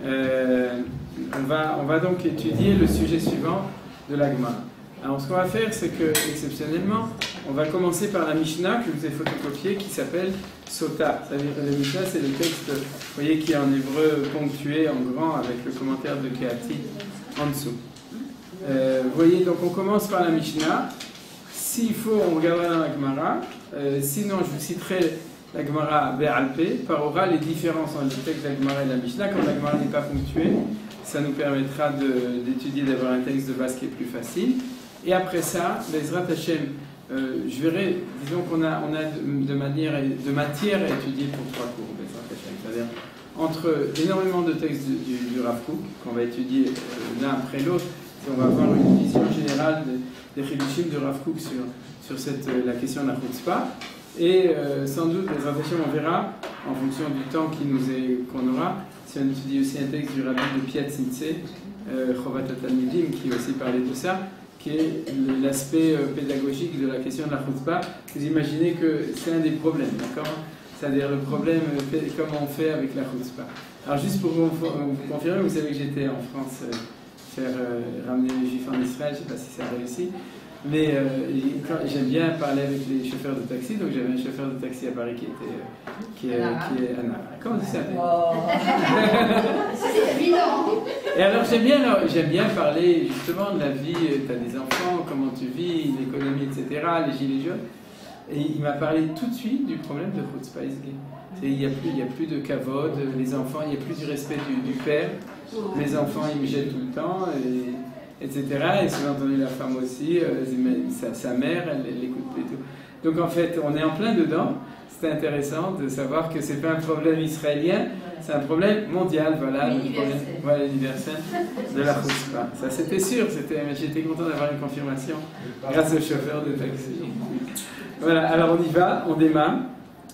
On va donc étudier le sujet suivant de la Gemara. Alors ce qu'on va faire, c'est que, exceptionnellement, on va commencer par la Mishnah que je vous ai photocopiée qui s'appelle Sota. C'est-à-dire que la Mishnah, c'est le texte, vous voyez, qui est en hébreu ponctué en grand avec le commentaire de Kehati en dessous. Vous voyez, donc on commence par la Mishnah. S'il faut, on regardera dans la Gemara. Sinon, je vous citerai la Gemara Be'alpe, par oral, les différences entre le texte de la Gemara et la Mishnah. Quand la Gemara n'est pas ponctuée, ça nous permettra d'étudier, d'avoir un texte de base qui est plus facile. Et après ça, Bezrat Hashem, je verrai, disons qu'on a de matière à étudier pour 3 cours, Bezrat Hashem. C'est-à-dire, entre énormément de textes du Rav Kook, qu'on va étudier l'un après l'autre, on va avoir une vision générale des Chidushim de Rav Kook sur la question de la Chutzpah. Et sans doute, Bezrat Hashem, on verra, en fonction du temps qu'on aura, si on étudie aussi un texte du Rabbi de Piatzitze, Chovat HaTalmidim, qui aussi parlait de ça, qui est l'aspect pédagogique de la question de la Chutzpah. Vous imaginez que c'est un des problèmes, d'accord? C'est-à-dire le problème, comment on fait avec la Chutzpah. Alors juste pour vous confirmer, vous savez que j'étais en France ramener les Juifs en Israël, je ne sais pas si ça a réussi. Mais j'aime bien parler avec les chauffeurs de taxi, donc j'avais un chauffeur de taxi à Paris qui est Anna. Comment tu savais? C'est évident. Et alors j'aime bien parler justement de la vie, tu as des enfants, comment tu vis, l'économie, etc., les gilets jaunes. Et il m'a parlé tout de suite du problème de Chutzpah Isgé. Il n'y a plus de kavod, les enfants, il n'y a plus du respect du père. Les enfants, ils me jettent tout le temps, etc. Et j'ai entendu la femme aussi, sa mère, elle l'écoute et tout. Donc en fait, on est en plein dedans. C'est intéressant de savoir que ce n'est pas un problème israélien, c'est un problème mondial, voilà, universel de la Chutzpah. Ça c'était sûr, j'étais content d'avoir une confirmation grâce au chauffeur de taxi. Voilà, alors on y va, on démarre.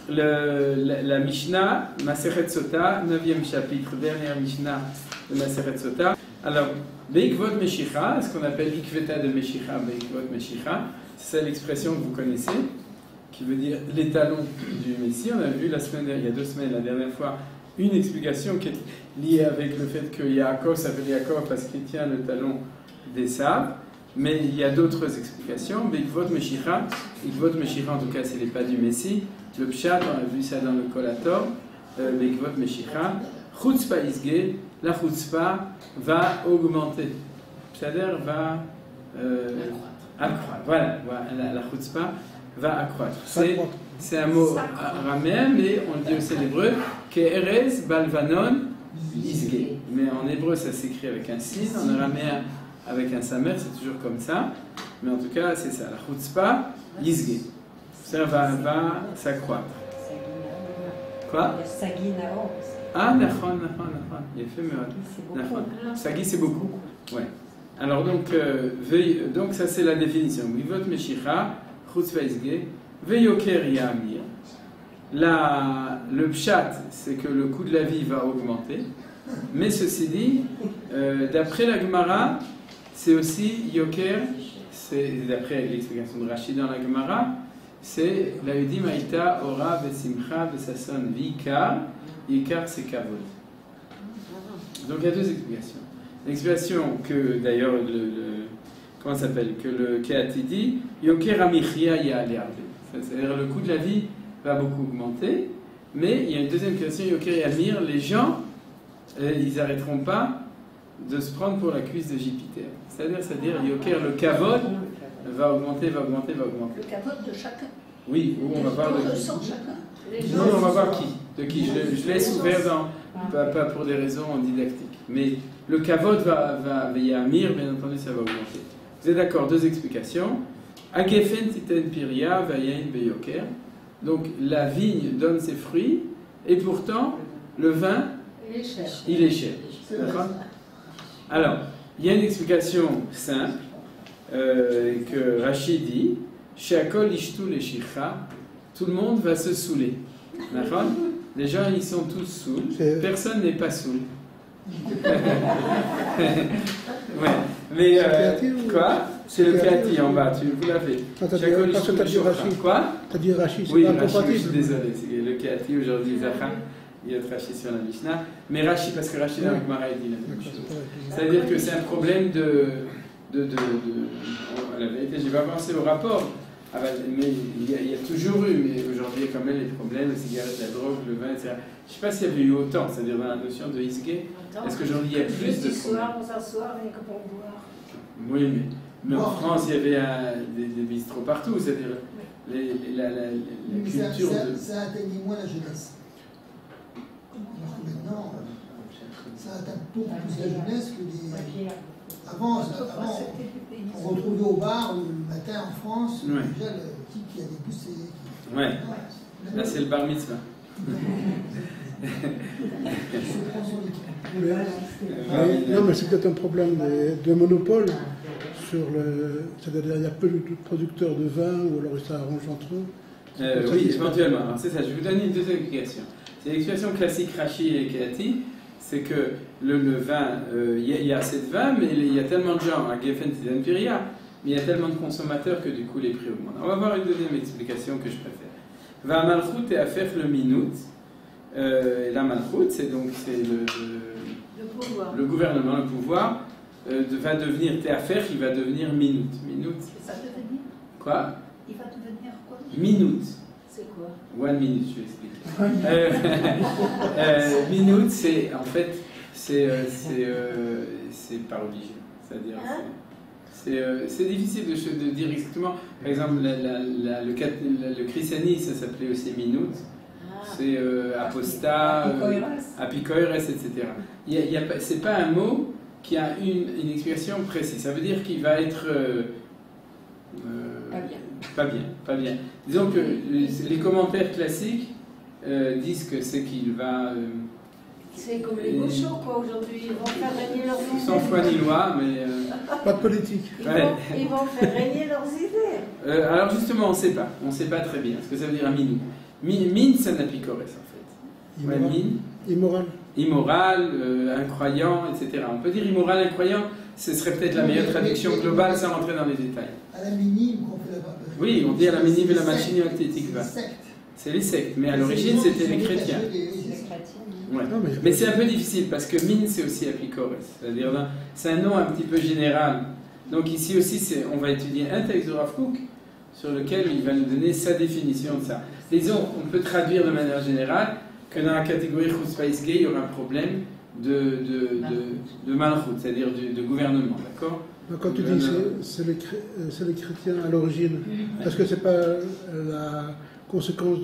La Mishnah, Masechet Sota, 9e chapitre, dernière Mishnah de Masechet Sota. Alors, Beikvot Meshicha, ce qu'on appelle l'Ikveta de Meshicha, Beikvot Meshicha, c'est ça l'expression que vous connaissez, qui veut dire l'étalon du Messie. On a vu il y a 2 semaines, la dernière fois, une explication qui est liée avec le fait que Yaakov s'appelle Yaakov parce qu'il tient le talon d'Esav. Mais il y a d'autres explications. Beikvot Meshicha, Beikvot Meshicha en tout cas, c'est les pas du Messie. Le Pshat, on a vu ça dans le Kolator, Beikvot Meshicha. Chutzpah Isgé, la Chutzpah va augmenter. C'est-à-dire va accroître. Voilà, la Chutzpah va accroître. C'est un mot araméen, mais on le dit aussi en hébreu, Ke'erez Balvanon Isgé. Mais en hébreu, ça s'écrit avec un sin, en araméen, avec un samer, c'est toujours comme ça. Mais en tout cas, c'est ça, la Chutzpah Isgé. Ça va s'accroître. Quoi? Ah, nachon. Il est fait mieux. Sagi, c'est beaucoup. Ouais. Alors, donc ça, c'est la définition. Vivot Meshicha, Chutzpah Isgé, Veyoker Yamir. Le pshat, c'est que le coût de la vie va augmenter. Mais ceci dit, d'après la Gemara, c'est aussi Yoker, c'est d'après l'explication de Rachid dans la Gemara, c'est la Yudim Aïta, Ora, Vesimcha, Vesason, Vikar. Ikar, c'est Kavod. Donc il y a 2 explications. L'explication que d'ailleurs comment ça s'appelle, que le Kehati dit, Yoker Amichia Ya'ale Arbe. C'est-à-dire le coût de la vie va beaucoup augmenter, mais il y a une deuxième question, Yoker Yamir, les gens, ils n'arrêteront pas de se prendre pour la cuisse de Jupiter. C'est-à-dire Yoker, le Kavod va augmenter. Le kavod de chacun. Oui, où on va voir de chacun. Non, on va voir qui. De qui je laisse ouvert pas pour des raisons didactiques. Mais le kavod va yamir, bien entendu, ça va augmenter. Vous êtes d'accord? 2 explications. Agefen titen piria vayain beyoker. Donc la vigne donne ses fruits, et pourtant le vin, il est cher. D'accord? Alors, il y a une explication simple que Rachid dit, Sheakol ishtu leshicha, tout le monde va se saouler. D'accord? Les gens, ils sont tous saouls. Personne n'est pas saoul. Ouais. Mais quoi? C'est le Kehati en bas, vous l'avez. T'as dit Rachid. Quoi? T'as dit Rachid, c'est oui, pas Rachid, compatible. je suis désolé. Le Kehati aujourd'hui, Zahra. il y a Rashi sur la Mishnah, mais Rashi, parce que Rashi dans la Gemara dit la même chose. C'est-à-dire que c'est un problème la vérité, je vais avancer au rapport, mais il y a toujours eu, mais aujourd'hui il y a quand même les problèmes, les cigarettes, la drogue, le vin, etc. Je ne sais pas s'il y avait eu autant, c'est-à-dire dans la notion de Isgé, est-ce qu'aujourd'hui il y a plus de problèmes? Soir, on s'assoit avec pour boire. Oui, mais en France il y avait des bistrots partout, c'est-à-dire la culture de... Ça atteignait moins la jeunesse. Alors que maintenant, ça atteint beaucoup plus la jeunesse que les... Avant, on retrouvait au bar le matin en France, déjà le type qui avait poussé. Ouais, là c'est le bar mitzvah. Non, mais c'est peut-être un problème de monopole. C'est-à-dire qu'il y a peu de producteurs de vin, ou alors ça arrange entre eux. Oui, éventuellement. Alors c'est ça, je vais vous donner une deuxième explication. C'est l'explication classique Rashi et Keati, c'est que le vin, il y a assez de vin, mais il y a tellement de gens à Geffen et Empiria, mais il y a tellement de consommateurs que du coup les prix augmentent. On va voir une deuxième explication que je préfère. Va malchut et affaire le minut. La malchut, c'est donc le gouvernement, le pouvoir. Va devenir affaire, il va devenir minute. Minute. Ça devenir Quoi? Il va devenir quoi? Minute. C'est quoi? One minute, je vais expliquer. Minute, c'est en fait, c'est par religion. C'est-à-dire, c'est difficile de dire exactement. Par exemple, le christianisme, ça s'appelait aussi minute. C'est apostat, apikoires, etc. C'est pas un mot qui a une expression précise. Ça veut dire qu'il va être pas bien. Disons que les commentaires classiques disent que c'est qu'il va... c'est comme les gauchos, quoi, aujourd'hui. Ils vont faire régner leurs idées. Sans foi ni loi, mais... Pas de politique. Ils vont faire régner leurs idées. Alors justement, on ne sait pas. On ne sait pas très bien ce que ça veut dire un minou. Min, c'est un apicores, en fait. Immoral, incroyant, etc. On peut dire immoral, incroyant, ce serait peut-être la meilleure traduction globale sans rentrer dans les détails. À la minime, qu'on fait la... Oui, on dit à la minime et la machine tikva. C'est les sectes, mais à l'origine c'était les chrétiens. Ouais. Mais c'est un peu difficile parce que min c'est aussi apicores, c'est-à-dire c'est un nom un petit peu général. Donc ici aussi on va étudier un texte de Rav Kook sur lequel il va nous donner sa définition de ça. Disons, on peut traduire de manière générale que dans la catégorie Chutzpah Isgé, il y aura un problème de malchut, c'est-à-dire de gouvernement, d'accord? Quand tu dis c'est les chrétiens à l'origine, est-ce que c'est pas la conséquence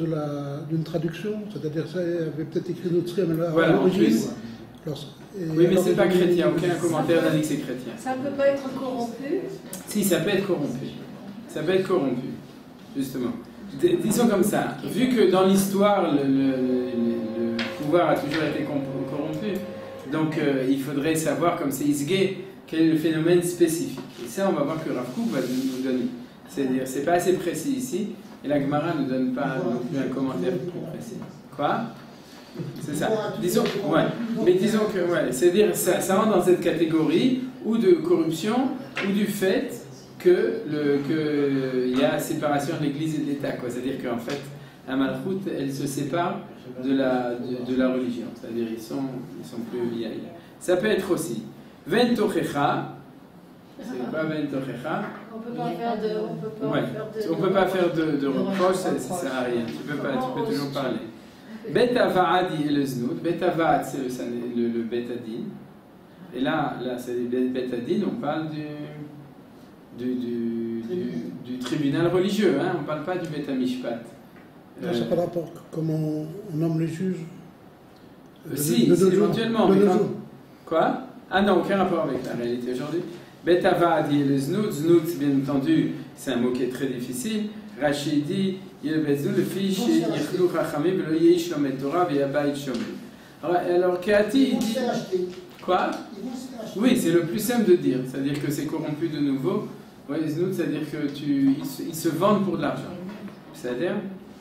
d'une traduction? C'est-à-dire ça avait peut-être écrit notre à l'origine. Oui, mais c'est pas chrétien, aucun commentaire n'a dit que c'est chrétien. Ça ne peut pas être corrompu? Si, ça peut être corrompu. Ça peut être corrompu, justement. Disons comme ça, vu que dans l'histoire, le pouvoir a toujours été corrompu, donc il faudrait savoir, comme c'est Isgé, quel est le phénomène spécifique. Et ça, on va voir que Rav Kook va nous donner. C'est-à-dire, c'est pas assez précis ici, et la Gemara ne donne pas non plus un commentaire plus précis. Quoi? C'est ça. Disons, mais disons que, c'est-à-dire, ça rentre dans cette catégorie, ou de corruption, ou du fait qu'il y a séparation de l'Église et de l'État. C'est-à-dire qu'en fait, la malchut, elle se sépare de la religion. C'est-à-dire ils sont plus liés. Ça peut être aussi ventochecha. C'est pas ventochecha. On peut pas faire de. On peut pas faire de reproche, ça sert à rien. Tu peux toujours parler. Betavaad et le znout. Betavaad, c'est le betadin. Et là c'est le betadin. On parle du tribunal religieux, hein? On ne parle pas du Beth Mishpat. Ça n'a pas de rapport. Comment on nomme les juges Si, éventuellement. Quoi? Ah non, aucun rapport avec la réalité aujourd'hui. Beth Avad et le Znout. Znout, bien entendu, c'est un mot qui est très difficile. Rachid dit le fiche Yechlou Chachamim velo yeish lomet Torah ve'yabayit shomim. Alors, Keati, il dit. Quoi? Oui, c'est le plus simple de dire. C'est-à-dire que c'est corrompu de nouveau. Oui, Znout, c'est-à-dire qu'ils se vendent pour de l'argent. C'est-à-dire,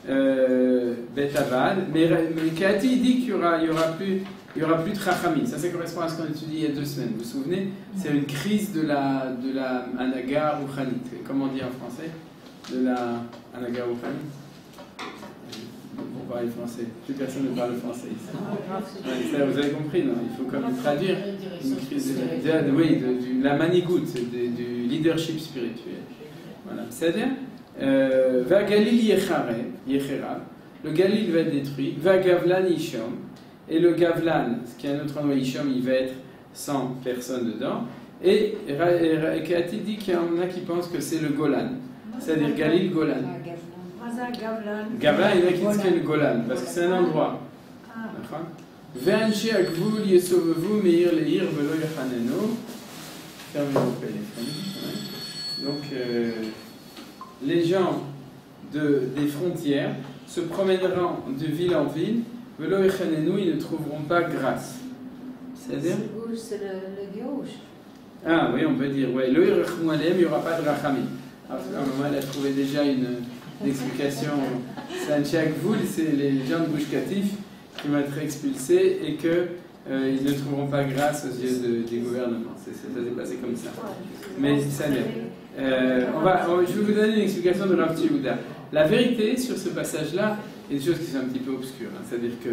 Beth Avad. Mais Keati dit qu'il n'y aura plus de Chachamim. Ça correspond à ce qu'on a étudié il y a 2 semaines. Vous vous souvenez? C'est une crise de la Anaga Rouchanit. Comment on dit en français? De la Anaga Rouchanit. On va parler français. Plus personne ne parle français ici. Ouais, ça, vous avez compris, non? Il faut quand même traduire une crise de la manigoute, du leadership spirituel. Voilà. C'est-à-dire, va Galil Yechera, le Galil va être détruit, va Gavlan Ishom, et le Gavlan, ce qui est un autre endroit Ishom, il va être 100 personnes dedans. Et Kati dit qu'il y en a qui pensent que c'est le Golan, c'est-à-dire Galil Golan. Gavlan, il y en a qui disent que c'est le Golan, parce que c'est un endroit. Ve'anshi agvul yesovevu meir leir velo yachanenu. Fermez vos téléphones. Donc, les gens des frontières se promèneront de ville en ville, velo yachanenu, ils ne trouveront pas grâce. C'est-à-dire c'est le gauche. Ah oui, on peut dire, ouais, il n'y aura pas de rachamim. À un moment, elle a trouvé déjà une explication. C'est un tchakvoul, c'est les gens de Gush Katif qui vont être expulsés et qu'ils ne trouveront pas grâce aux yeux du gouvernement. Ça s'est passé comme ça. Mais ça l'est. Je vais vous donner une explication de Rav Yehuda. La vérité sur ce passage-là, il y a des choses qui sont un petit peu obscures. Hein. C'est-à-dire que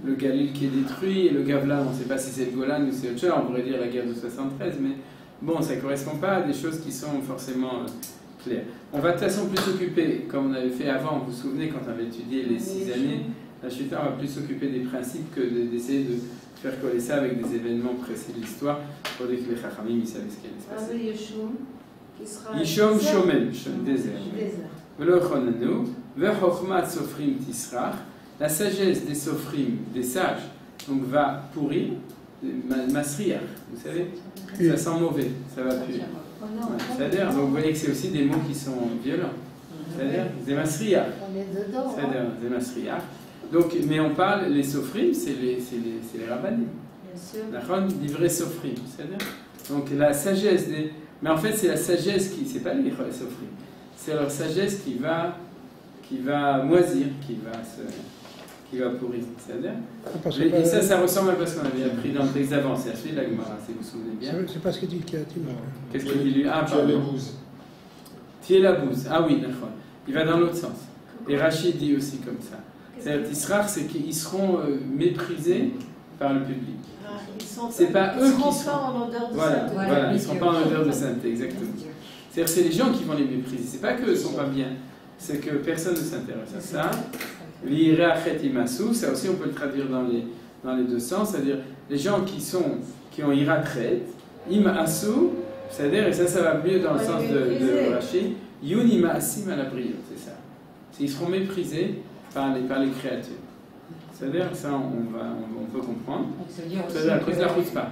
le Galil qui est détruit et le Gavlan, on ne sait pas si c'est le Golan ou c'est autre chose. On pourrait dire la guerre de 73, mais bon, ça ne correspond pas à des choses qui sont forcément claires. On va de toute façon plus s'occuper, comme on avait fait avant, vous vous souvenez, quand on avait étudié les 6 années, la Chuta, on va plus s'occuper des principes que d'essayer de faire coller ça avec des événements précis de l'histoire pour dire que les Chachamim, ils savaient ce qui allait se passer. Yishom Shomem, désert. La sagesse des sofrim, des sages, donc va pourrir, masriach, vous savez, ça sent mauvais, ça va puer. C'est-à-dire, donc vous voyez que c'est aussi des mots qui sont violents. C'est-à-dire, des masriach. C'est-à-dire, des masriach. Donc, mais on parle, les sofrim, c'est les rabbanim. D'accord, des vrais sofrim. C'est-à-dire, donc la sagesse des. Mais en fait, c'est la sagesse qui. C'est pas les sofrim. C'est leur sagesse qui va moisir, qui va pourrir. C'est-à-dire. Et ça ressemble à ce qu'on avait appris dans le texte d'avant. C'est à celui de la Gemara, si vous vous souvenez bien. C'est pas ce qu'il dit qu'il y a Qu'est-ce qu'il dit lui? Ah, pardon. Tiens la bouse. Ah oui, d'accord. Il va dans l'autre sens. Et Rachid dit aussi comme ça. C'est-à-dire, Tisrach, c'est qu'ils seront méprisés par le public. C'est pas eux qui seront en odeur de sainteté. Voilà, ils ne seront pas en odeur de sainteté, exactement. C'est-à-dire, c'est les gens qui vont les mépriser. C'est pas qu'eux ne sont pas bien, c'est que personne ne s'intéresse à ça. L'Ireachet Imasu, ça aussi on peut le traduire dans les deux sens, c'est-à-dire les gens qui ont Irachet, Imasu, c'est-à-dire, et ça va mieux dans le sens de Rachid, Yun Imaasim à la brillante, c'est ça. Ils seront méprisés par les créatures. C'est-à-dire, ça on peut comprendre. C'est-à-dire à cause de la chutzpah.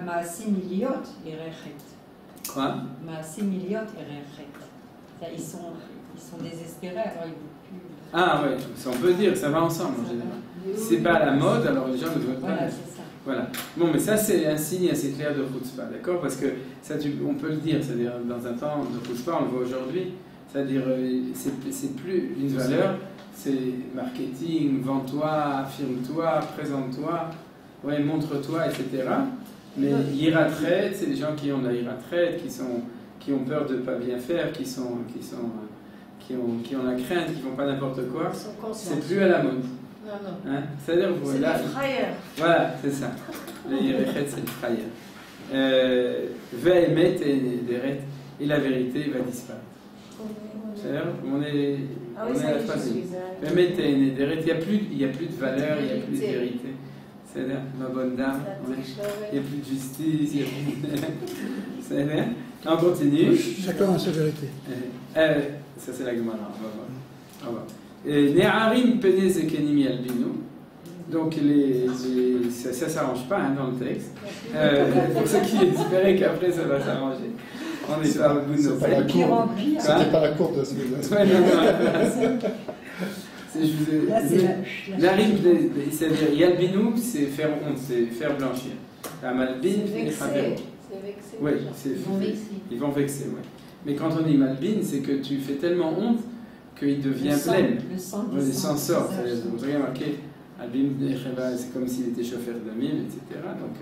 Maasim Iliot Irechet. Quoi? Maasim Iliot Irechet. Ils sont désespérés, alors ils ne veulent plus. Ah ouais, ça on peut dire, ça va ensemble en général. C'est pas à la mode, alors les gens ne veulent pas. Voilà, c'est ça. Voilà. Bon, mais ça c'est un signe assez clair de chutzpah, d'accord? Parce que ça, on peut le dire, c'est-à-dire dans un temps de chutzpah, on le voit aujourd'hui, c'est-à-dire c'est plus une valeur, c'est marketing, vends-toi, affirme-toi, présente-toi, ouais, montre-toi, etc. Mais iratraite, c'est les gens qui ont de la iratraite, qui ont peur de ne pas bien faire, qui ont la crainte, qui ne font pas n'importe quoi. C'est plus à la mode. Non. Hein? C'est-à-dire, C'est les frayeurs. Voilà, c'est ça. Les iratraite, c'est le frayeur. Ve'emet et la vérité va disparaître. C'est-à-dire, on est à la phase. Ve'emet et nederet, il n'y a plus de valeur, il n'y a plus de vérité. C'est-à-dire, ma bonne dame, il n'y a plus de justice, il n'y a plus de. C'est-à-dire, on continue. Chacun a sa vérité. Ça, c'est la Gemara, on va voir. Ne'arim pene zekenim yalbinu. Donc, ça ne s'arrange pas dans le texte. Pour ceux qui espéraient qu'après ça va s'arranger. On n'est pas au bout de nos peines. C'était pas la courte de ce que ouais, non. Narim, c'est-à-dire yalbinu, c'est faire honte, c'est faire blanchir. La malbin, c'est vexer. Oui, ils vont vexer, oui. Mais quand on dit malbin, c'est que tu fais tellement honte qu'il devient plein. Le sang sort. Vous avez marqué, c'est comme s'il était chauffeur de mille, etc. Donc,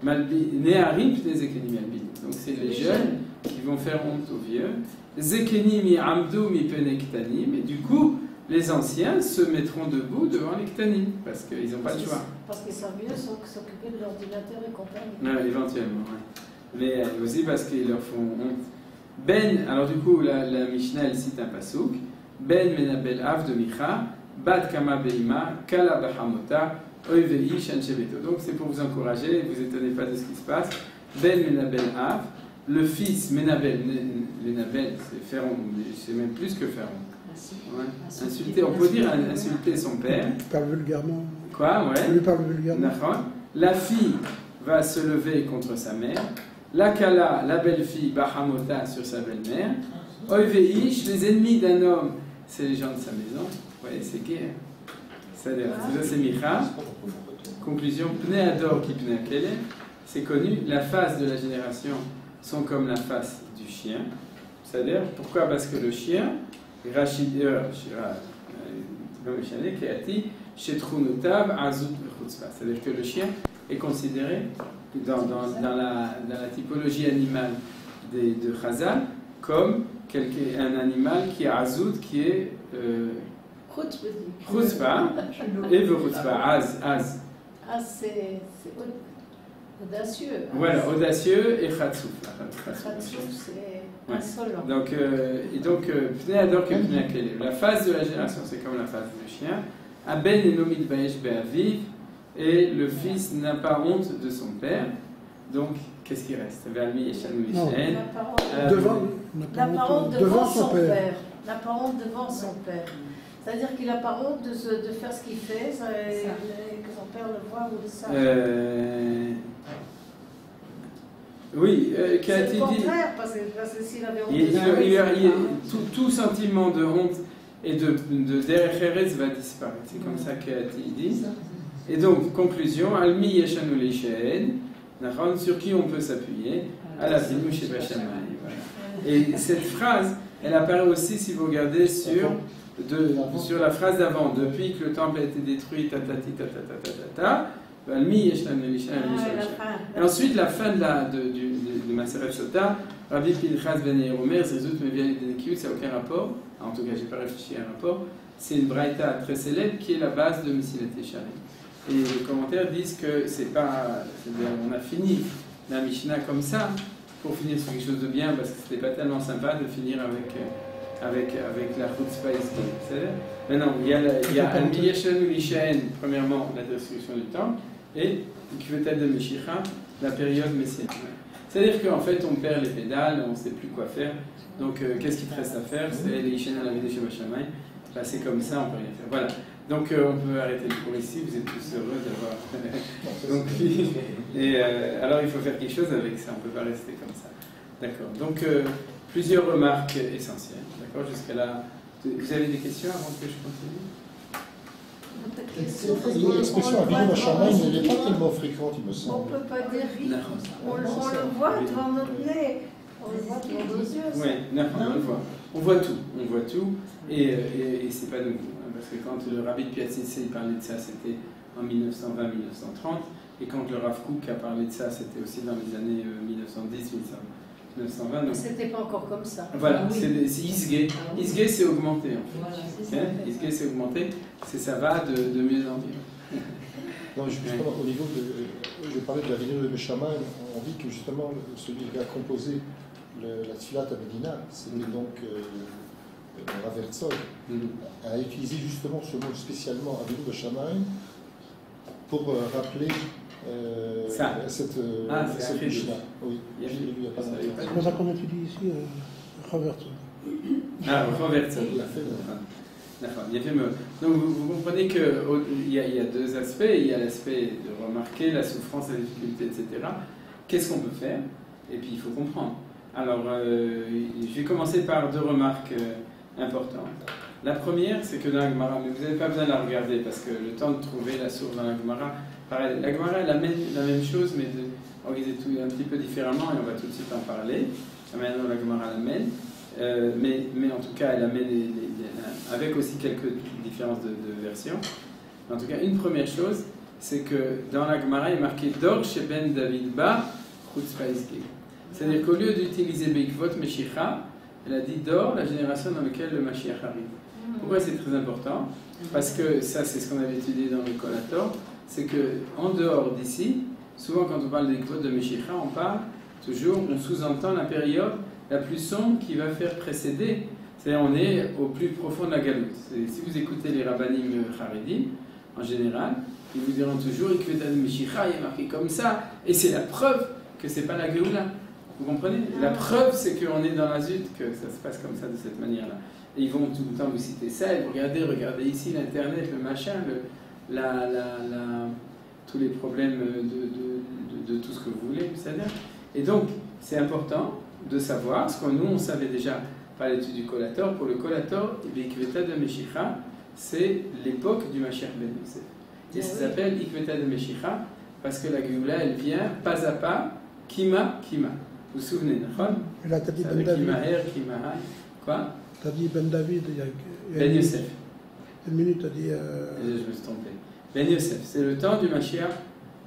Neharim, les Zekenim Yalbin. Donc, c'est les jeunes qui vont faire honte aux vieux. Zekenim Yamdu Mi Penektanim. Et du coup, les anciens se mettront debout devant les Ktanim, parce qu'ils n'ont pas le choix. Parce qu'ils savent mieux s'occuper de l'ordinateur et compagnie. Ouais, éventuellement, oui. Mais aussi parce qu'ils leur font honte. Alors du coup, la Mishnah, elle cite un pasouk. Menabel Av de Micha, Bat Kama Beima, Kala Bahamota, Oivei Shanchebeto. Donc c'est pour vous encourager, vous étonnez pas de ce qui se passe. Menabel Av, le fils Menabel, c'est Pharaon, c'est même plus que Pharaon. Ouais. Insulter, on peut dire insulter son père. Il parle vulgairement. Quoi, ouais. Il lui parle vulgairement. La fille va se lever contre sa mère. La Kala, la belle-fille, Bahamota sur sa belle-mère. Oiveish, les ennemis d'un homme, c'est les gens de sa maison. Ouais, c'est guerre. C'est-à-dire, c'est Micha. Conclusion, Pnei Ador qui Pnei Akele. C'est connu, la face de la génération sont comme la face du chien. C'est-à-dire, pourquoi? Parce que le chien, c'est-à-dire que le chien est considéré dans la typologie animale de Chazal comme un animal qui est azout, qui est chutzpah et chutzpah, az. C'est audacieux. Voilà, audacieux et chatzouf. Chatzouf, c'est insolent. Donc, Pnei Ador que Pnei Akele. La face de la génération, c'est comme la face du chien. Aben et Nomid Baesh Be'aviv, et le fils n'a pas honte de son père. Donc, qu'est-ce qui reste? Valmi et Shanou Mishen. N'a pas honte devant son père. N'a pas honte devant son père. C'est-à-dire qu'il n'a pas honte de faire ce qu'il fait, que son père le voit ou le sache. Oui, c'est le contraire, parce que s'il avait honte tout sentiment de honte et de derech va disparaître. C'est comme ça qu'Ati dit. Et donc, conclusion, Almi Yeshanu Leishaed, sur qui on peut s'appuyer, à la Vinu chez Bachamay. Et cette phrase, elle apparaît aussi, si vous regardez, sur la phrase d'avant, depuis que le temple a été détruit, Almi Yeshanu Leishaed. Et ensuite, la fin de Maseret Sota, Rabbi Pinchas Ben Yeromer, Zrizut Mevialit Denekiut, ça n'a aucun rapport. En tout cas, je n'ai pas réfléchi à un rapport. C'est une braïta très célèbre qui est la base de Mesilat Yesharim. Et les commentaires disent que c'est pas. On a fini la Mishnah comme ça pour finir sur quelque chose de bien, parce que c'était pas tellement sympa de finir avec la chutzpah iskée. Maintenant, il y a Almi Yeshanu Lishaen, premièrement, la destruction du temple, et Kvetat de Meshicha, la période messianique. C'est-à-dire qu'en fait, on perd les pédales, on ne sait plus quoi faire. Donc, qu'est-ce qu'il te reste à faire? C'est les Ishen à la vie de Shemachamay. C'est comme ça, on ne peut rien faire. Voilà. Donc, on peut arrêter le cours ici. Vous êtes tous heureux d'avoir. Alors, il faut faire quelque chose avec ça. On ne peut pas rester comme ça. D'accord. Donc, plusieurs remarques essentielles. D'accord. Jusqu'à là. Vous avez des questions avant que je continue? L'expression Avinu Bachamay n'est pas tellement fréquente, il me semble. On ne peut pas dire on le voit devant notre nez, on le voit devant nos yeux. Oui, on le voit. On voit tout, et c'est pas nouveau. Hein, parce que quand le Rabbi de Piatzitze parlait de ça, c'était en 1920-1930, et quand le Rav Kook a parlé de ça, c'était aussi dans les années 1910-1920. Donc c'était pas encore comme ça. Voilà, c'est Isgé. Isgé, c'est augmenté. En fait. Voilà, Isgé, c'est augmenté. Ça va de mieux en mieux. Non, justement, au niveau je parlais de la vidéo de Meshamay, on dit que justement, celui qui a composé la Tfilat à Medina, c'était donc Rav Herzog, a utilisé justement ce mot spécialement à vidéo de Meshamay pour rappeler cette Mishnah. Oui, je l'ai lu il n'y a pas longtemps. C'est pour ça qu'on étudie ici Rav Herzog. Ah, Rav Herzog, il a fait. Donc vous comprenez qu'il y a deux aspects. Il y a l'aspect de remarquer la souffrance, la difficulté, etc. Qu'est-ce qu'on peut faire? Et puis il faut comprendre. Alors je vais commencer par deux remarques importantes. La première, c'est que dans la Gemara, mais vous n'avez pas besoin de la regarder parce que le temps de trouver la source dans la Gemara, pareil, la Gemara elle amène la même chose mais organisée un petit peu différemment et on va tout de suite en parler. Maintenant la Gemara l'amène. Mais en tout cas, elle amène avec aussi quelques différences de versions. En tout cas, une première chose, c'est que dans la Gemara, il est marqué Dor Sheben David Ba Chutzpah Izgeh. C'est-à-dire qu'au lieu d'utiliser Beikvot Meshicha, elle a dit Dor, la génération dans laquelle le Mashiach arrive. Pourquoi c'est très important? Parce que ça, c'est ce qu'on avait étudié dans le Collator, c'est qu'en dehors d'ici, souvent quand on parle des Ikvot de Meshicha, on parle toujours, on sous-entend la période la plus sombre qui va faire précéder. C'est-à-dire on est au plus profond de la galoute. Si vous écoutez les rabbanim charedim, en général, ils vous diront toujours Ikvot de Meshicha, il est marqué comme ça, et c'est la preuve que c'est pas la Géoula. Vous comprenez? La preuve, c'est qu'on est dans la zut, que ça se passe comme ça, de cette manière-là. Et ils vont tout le temps vous citer ça, et vous regardez ici l'internet, le machin, tous les problèmes de tout ce que vous voulez, c'est-à-dire. Et donc, c'est important de savoir, ce que nous, on savait déjà par l'étude du Collator. Pour le Collator, l'Ikveta de Meshicha, c'est l'époque du Mashiach Ben Yosef. Et ça s'appelle Ikveta de Meshicha, parce que la Géoula, elle vient pas à pas, Kima. Vous vous souvenez, d'accord? Et là, tu as dit Ben David. Quoi? Tu as dit Ben David. Ben Yosef. Une minute, tu as dit. Je me suis trompé. Ben Yosef, c'est le temps du Mashiach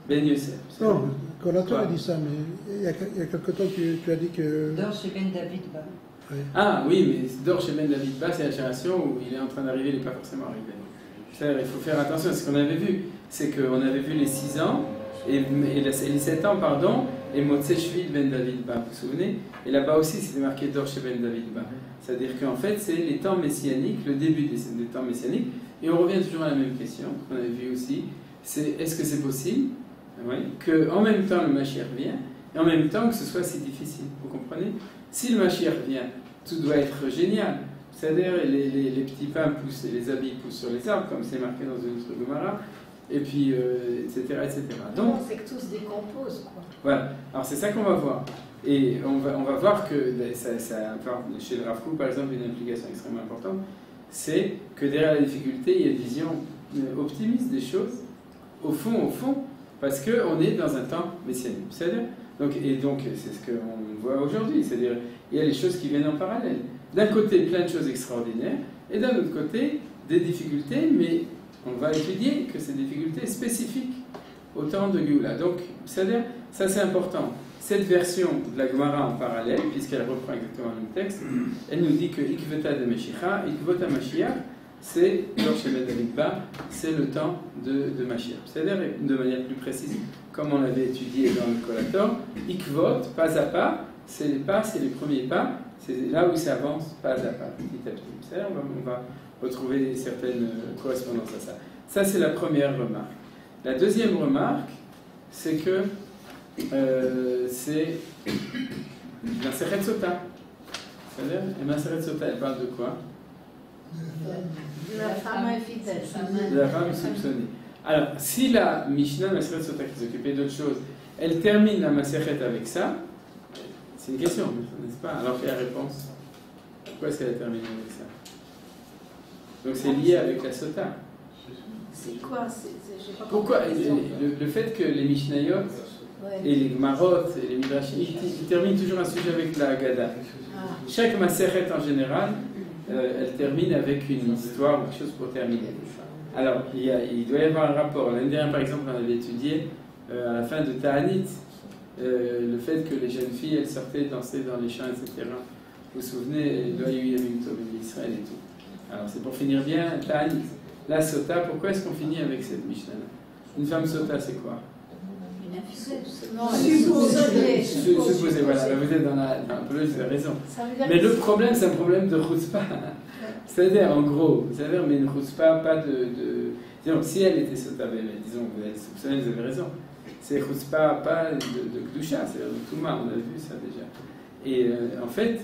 Ben Yosef. Non, le Collator a dit ça, mais il y a quelque temps, tu as dit que. Dors chez Ben David Ba. Oui. Ah oui, mais dors chez Ben David Ba, c'est la génération où il est en train d'arriver, il n'est pas forcément arrivé. C'est-à-dire, il faut faire attention à ce qu'on avait vu. C'est qu'on avait vu les 6 ans, et les 7 ans, pardon, et Motzei Shvit Ben David Ba, vous vous souvenez? Et là-bas aussi, c'était marqué dors chez Ben David Ba. C'est-à-dire qu'en fait, c'est les temps messianiques, le début des temps messianiques. Et on revient toujours à la même question qu'on avait vue aussi, c'est est-ce que c'est possible qu'en même temps le Mashiach vient, et en même temps que ce soit si difficile? Vous comprenez? Si le Mashiach vient, tout doit être génial. C'est-à-dire les petits pains poussent, et les habits poussent sur les arbres, comme c'est marqué dans une autre Gemara, et puis, etc. Donc, c'est que tout se décompose, quoi. Voilà. Alors c'est ça qu'on va voir. Et on va voir que ça a, chez le Rav Kook, par exemple, une implication extrêmement importante, c'est que derrière la difficulté, il y a une vision optimiste des choses, au fond, parce qu'on est dans un temps messianique. C'est-à-dire, donc c'est ce qu'on voit aujourd'hui, c'est-à-dire il y a les choses qui viennent en parallèle. D'un côté, plein de choses extraordinaires, et d'un autre côté, des difficultés, mais on va étudier que ces difficultés spécifiques au temps de Géoula. Donc, c'est-à-dire, ça c'est important. Cette version de la Gemara en parallèle, puisqu'elle reprend exactement le même texte, elle nous dit que Ikveta de Meshicha, Ikvota Mashiach, c'est, alors chez Ben David Ba, c'est le temps de Mashiach. C'est-à-dire, de manière plus précise, comme on l'avait étudié dans le Collator, Ikvot, pas à pas, c'est les pas, c'est les premiers pas, c'est là où ça avance pas à pas, petit à petit. C'est-à-dire, on va retrouver certaines correspondances à ça. Ça, c'est la première remarque. La deuxième remarque, c'est que c'est la Masechet Sota. C'est-à-dire, la Masechet Sota, elle parle de quoi? De la femme infidèle. De la femme soupçonnée. Alors, si la Mishnah Masechet Sota, qui s'occupait d'autre chose, elle termine la Masechet avec ça, c'est une question, n'est-ce pas? Alors, quelle est la réponse? Pourquoi est-ce qu'elle a terminé avec ça? Donc, c'est lié avec la Sota. C'est quoi? Pourquoi? Le fait que les Mishnayot et les Gemarot et les Midrashim, ils terminent toujours un sujet avec la Haggadah. Chaque Masechet en général, elle termine avec une histoire ou quelque chose pour terminer. Alors, il doit y avoir un rapport. L'année dernière, par exemple, on avait étudié à la fin de Ta'anit le fait que les jeunes filles, elles sortaient danser dans les champs, etc. Vous vous souvenez, il doit y avoir une Tov d'Israël et tout. Alors, c'est pour finir bien, Ta'anit. La Sota, pourquoi est-ce qu'on finit avec cette Mishnah-là? Une femme Sota, c'est quoi? Supposé, voilà, vous êtes dans la vous avez raison. Mais le problème, c'est un problème de chutzpah. C'est-à-dire, en gros, mais une chutzpah, pas de. Disons, si elle était Sota, disons, vous êtes soupçonnée, vous avez raison. C'est chutzpah, pas de Kedusha, c'est-à-dire de Touma, on a vu ça déjà. Et en fait,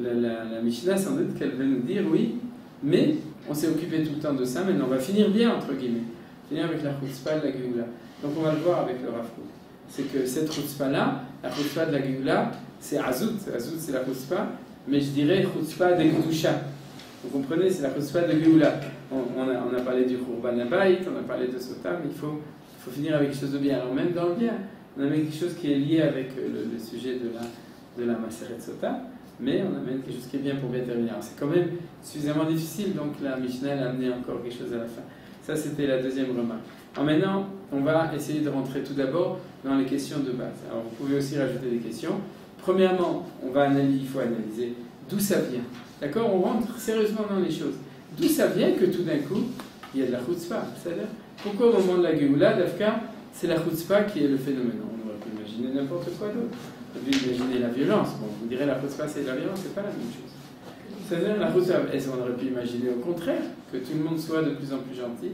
la Mishnah, sans doute qu'elle veut nous dire, oui, mais on s'est occupé tout le temps de ça, maintenant on va finir bien, entre guillemets. Finir avec la chutzpah de la Géoula. Donc on va le voir avec le Rav Kook. C'est que cette chutzpah-là, la chutzpah de la Géoula, c'est Azout. Azout, c'est la chutzpah, mais je dirais chutzpah de Kedusha. Vous comprenez, c'est la chutzpah de Géoula. On a parlé du Khurban Habayit, on a parlé de Sota, mais il faut finir avec quelque chose de bien. Alors même dans le bien, on amène quelque chose qui est lié avec le sujet de la Masechet Sota, mais on amène quelque chose qui est bien pour bien terminer. Alors c'est quand même suffisamment difficile, donc la Mishnah a amené encore quelque chose à la fin. Ça, c'était la deuxième remarque. Alors maintenant, on va essayer de rentrer tout d'abord dans les questions de base. Alors vous pouvez aussi rajouter des questions. Premièrement, il faut analyser d'où ça vient. D'accord? On rentre sérieusement dans les choses. d'où ça vient que tout d'un coup, il y a de la chutzpah. C'est-à-dire, pourquoi au moment de la Géoula, d'Afka, c'est la chutzpah qui est le phénomène? On aurait pu imaginer n'importe quoi d'autre. On peut imaginer la violence. Bon, vous direz la chutzpah c'est de la violence, c'est pas la même chose. C'est-à-dire, la chutzpah, est-ce qu'on aurait pu imaginer au contraire, que tout le monde soit de plus en plus gentil,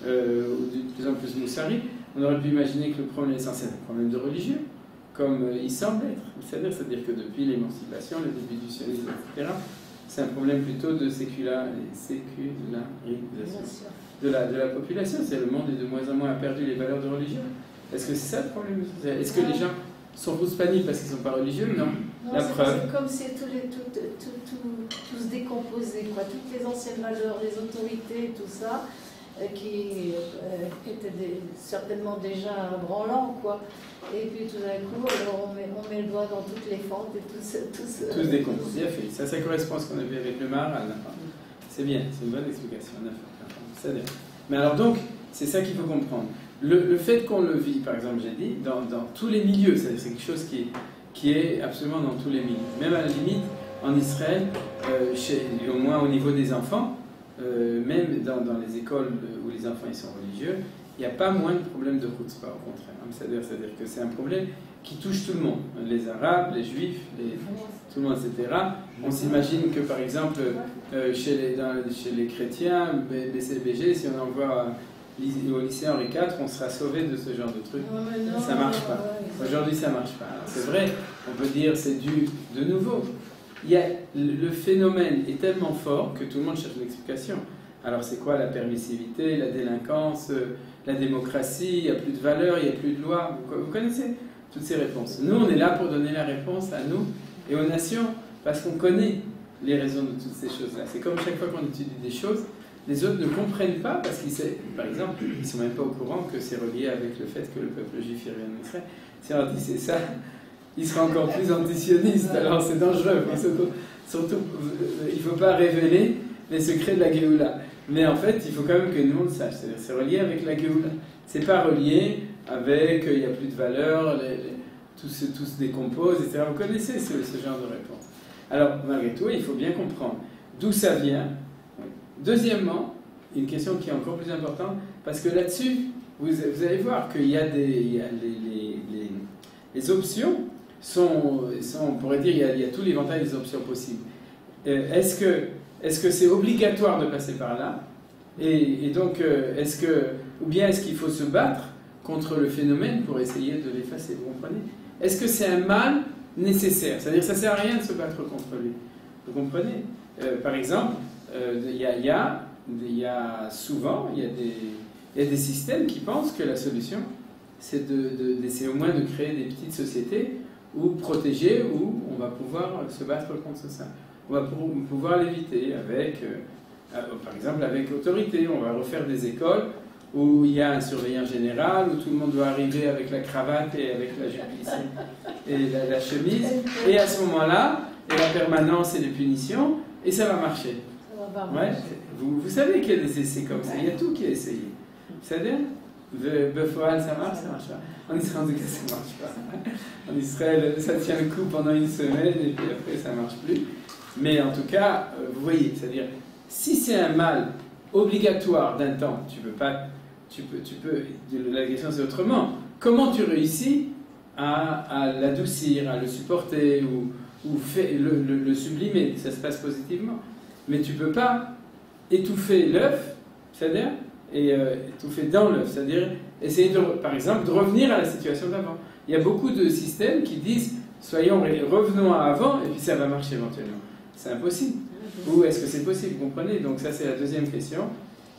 ou de plus en plus moussari? On aurait pu imaginer que le problème essentiel est un problème de religieux, comme il semble être. C'est-à-dire que depuis l'émancipation, le début du sionisme, etc., c'est un problème plutôt de sécularisation de la population. C'est le monde est de moins en moins a perdu les valeurs de religion. Est-ce que c'est ça le problème? Est-ce que les gens sont rouspaniques parce qu'ils ne sont pas religieux? Non. La preuve. C'est comme si tout se décomposait, quoi. Toutes les anciennes valeurs, les autorités, tout ça, qui étaient certainement déjà branlants, quoi. Et puis tout d'un coup, alors on met le doigt dans toutes les fentes et tout se décompose. Bien fait. Ça correspond à ce qu'on a vu avec le Maharal. C'est bien, c'est une bonne explication. Mais alors donc, c'est ça qu'il faut comprendre. Le fait qu'on le vit, par exemple, j'ai dit, dans tous les milieux, c'est quelque chose qui est absolument dans tous les milieux. Même à la limite, en Israël, au moins au niveau des enfants, même dans les écoles où les enfants ils sont religieux, il n'y a pas moins de problèmes de chutzpah, au contraire. C'est-à-dire que c'est un problème qui touche tout le monde, les Arabes, les Juifs, tout le monde, etc. On s'imagine que, par exemple, chez les chrétiens, BCBG, si on envoie au lycée Henri IV, on sera sauvé de ce genre de truc. Ça ne marche pas. Aujourd'hui, ça ne marche pas. C'est vrai, on peut dire c'est dû de nouveau. Le phénomène est tellement fort que tout le monde cherche une explication. Alors c'est quoi la permissivité, la délinquance, la démocratie, il n'y a plus de valeurs, il n'y a plus de lois. Vous connaissez toutes ces réponses. Nous, on est là pour donner la réponse à nous et aux nations, parce qu'on connaît les raisons de toutes ces choses-là. C'est comme chaque fois qu'on étudie des choses, les autres ne comprennent pas, parce qu'ils, par exemple, ils ne sont même pas au courant que c'est relié avec le fait que le peuple juif y reviendrait. Si on leur dit c'est ça, ils seront encore plus antisionistes, alors c'est dangereux. Surtout, il ne faut pas révéler les secrets de la Géoula. Mais en fait, il faut quand même que le monde sache. C'est-à-dire, c'est relié avec la Géoula. C'est pas relié avec il n'y a plus de valeur, tout se décompose, etc. Vous connaissez ce genre de réponse. Alors, malgré tout, il faut bien comprendre d'où ça vient. Deuxièmement, une question qui est encore plus importante, parce que là-dessus, vous allez voir qu'il y a les options on pourrait dire, il y a tout l'éventail des options possibles. Est-ce que c'est obligatoire de passer par là? Et donc, ou bien est-ce qu'il faut se battre contre le phénomène pour essayer de l'effacer? Vous comprenez? Est-ce que c'est un mal nécessaire? C'est-à-dire que ça ne sert à rien de se battre contre lui. Vous comprenez? Par exemple, il y a souvent des systèmes qui pensent que la solution, c'est d'essayer au moins de créer des petites sociétés ou protéger, où on va pouvoir se battre contre ça. On va pouvoir l'éviter avec, par exemple, avec l'autorité. On va refaire des écoles où il y a un surveillant général, où tout le monde doit arriver avec la cravate et avec la jupe ici et la chemise. Et à ce moment-là, la permanence et les punitions, et ça va marcher. Ouais. Vous savez qu'il y a des essais comme ça. Il y a tout qui est essayé. Vous savez? Befoal, ça marche pas. En Israël, en tout cas, ça marche pas. En Israël, ça tient le coup pendant une semaine et puis après, ça marche plus. Mais en tout cas, vous voyez, c'est-à-dire, si c'est un mal obligatoire d'un temps, tu peux pas, la question c'est autrement. Comment tu réussis à l'adoucir, à le supporter ou le sublimer? Ça se passe positivement. Mais tu peux pas étouffer l'œuf, c'est-à-dire étouffer dans l'œuf, c'est-à-dire essayer, par exemple, de revenir à la situation d'avant. Il y a beaucoup de systèmes qui disent revenons à avant et puis ça va marcher éventuellement. C'est impossible. Ou est-ce que c'est possible? Vous comprenez? Donc ça, c'est la deuxième question.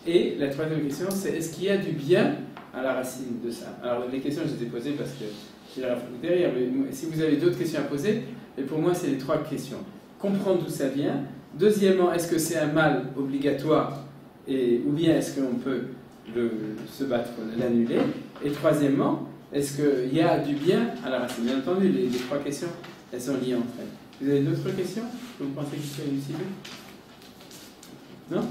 Et la troisième question, c'est est-ce qu'il y a du bien à la racine de ça? Alors les questions, je les ai posées parce que j'ai la faculté derrière, mais si vous avez d'autres questions à poser, et pour moi, c'est les trois questions. Comprendre d'où ça vient. Deuxièmement, est-ce que c'est un mal obligatoire ou bien est-ce qu'on peut se battre pour l'annuler? Et troisièmement, est-ce qu'il y a du bien à la racine? Bien entendu, les trois questions, elles sont liées entre elles. Vous avez d'autres questions? Vous pensez que je suis élucidé? Non?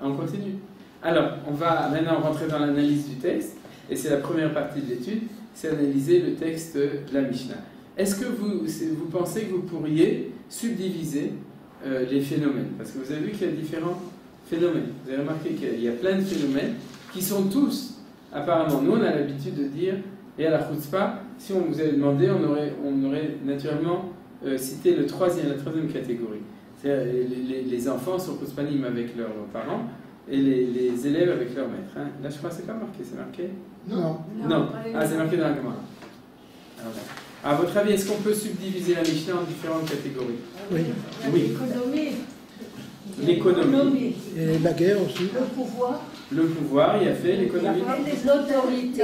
On continue. Alors, on va maintenant rentrer dans l'analyse du texte, et c'est la première partie de l'étude, c'est analyser le texte de la Mishnah. Est-ce que vous pensez que vous pourriez subdiviser les phénomènes? Parce que vous avez vu qu'il y a différents phénomènes. Vous avez remarqué qu'il y a plein de phénomènes qui sont tous, apparemment, nous on a l'habitude de dire, et à la chutzpah, si on vous avait demandé, on aurait naturellement cité la troisième catégorie. C'est-à-dire les enfants sont chutzpanim avec leurs parents et les élèves avec leur maître. Hein. Là, je crois que c'est pas marqué, c'est marqué? Non. Non. Ah, c'est marqué dans la Gemara. À votre avis, est-ce qu'on peut subdiviser la Mishnah en différentes catégories? Oui. Oui. L'économie. L'économie. Et la guerre aussi. Le pouvoir. Le pouvoir, il y a fait l'économie. L'autorité.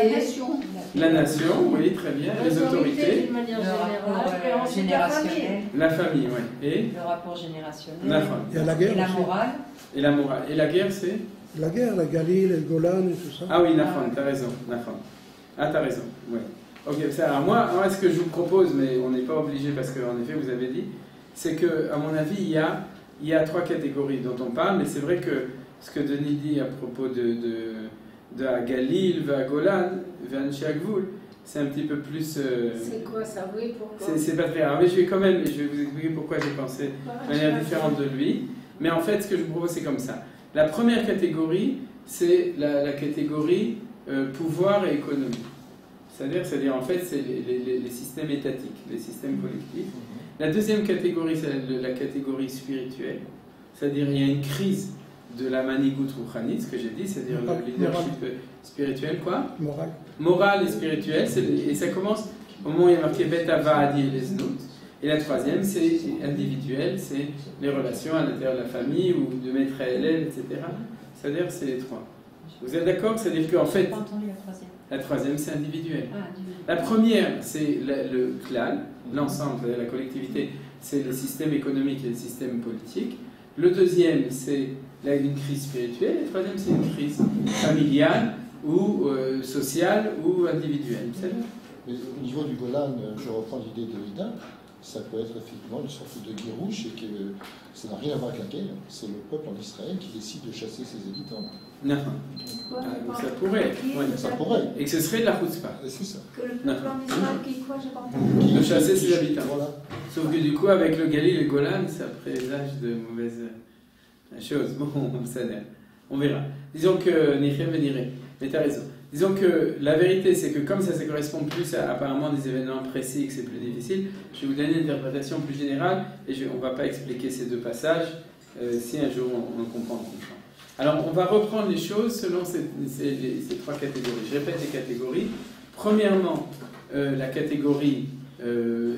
La nation, oui, très bien. Les autorités. D'une manière Le générale. rapport Et ensuite la famille. générationnel. La famille, oui. Et Le rapport générationnel. la famille. Il y a la guerre Et la aussi. morale. Et la morale. Et la guerre, c'est? La guerre, la Galil, le Golan et tout ça. Ah oui, Nafan, t'as raison. Nafan. Ah, t'as raison, oui. Ok, alors moi, ce que je vous propose, mais on n'est pas obligé parce qu'en effet, vous avez dit, c'est que, à mon avis, il y a trois catégories dont on parle, mais c'est vrai que ce que Denis dit à propos de Galil, de Golan, de c'est un petit peu plus. C'est quoi ça? Oui, pourquoi? C'est pas très grave, mais je vais vous expliquer pourquoi j'ai pensé de manière différente de lui. Mais en fait, ce que je vous propose, c'est comme ça. La première catégorie, c'est la catégorie pouvoir et économie. C'est-à-dire en fait, c'est les systèmes étatiques, les systèmes collectifs. La deuxième catégorie, c'est la catégorie spirituelle. C'est-à-dire il y a une crise de la manigout rouchanit, ce que j'ai dit, c'est-à-dire le leadership spirituel, quoi? Moral et spirituel, et ça commence au moment où il y a marqué Bet Hava Adi et les Znout. Et la troisième, c'est individuel, c'est les relations à l'intérieur de la famille ou de maître à élève, etc. C'est-à-dire c'est les trois. Vous êtes d'accord? C'est-à-dire qu'en fait, Pas entendu la troisième. la troisième, c'est individuel. Ah, individuel. La première, c'est le klal, l'ensemble, la collectivité, c'est le système économique et le système politique. Le deuxième, c'est une crise spirituelle. Et le troisième, c'est une crise familiale ou sociale ou individuelle. Mais au niveau du Golan, je reprends l'idée de Lida, ça peut être effectivement une sorte de guérouche et que ça n'a rien à voir avec la guerre. C'est le peuple en Israël qui décide de chasser ses habitants. Non. Ça pourrait. Ouais. Ça pourrait. Et que ce serait de la chutzpah. C'est ça. Que le peuple en Israël qui quoi, j'ai pas entendu. De chasser ses habitants. Voilà. Sauf que du coup, avec le Galil et le Golan, ça présage de mauvaises choses. Bon, on verra. Disons que Niré veniré. Mais tu as raison. Disons que la vérité, c'est que comme ça correspond plus à apparemment des événements précis et que c'est plus difficile, je vais vous donner une interprétation plus générale et on ne va pas expliquer ces deux passages. Si un jour on comprend. Alors, on va reprendre les choses selon ces trois catégories. Je répète les catégories. Premièrement, la catégorie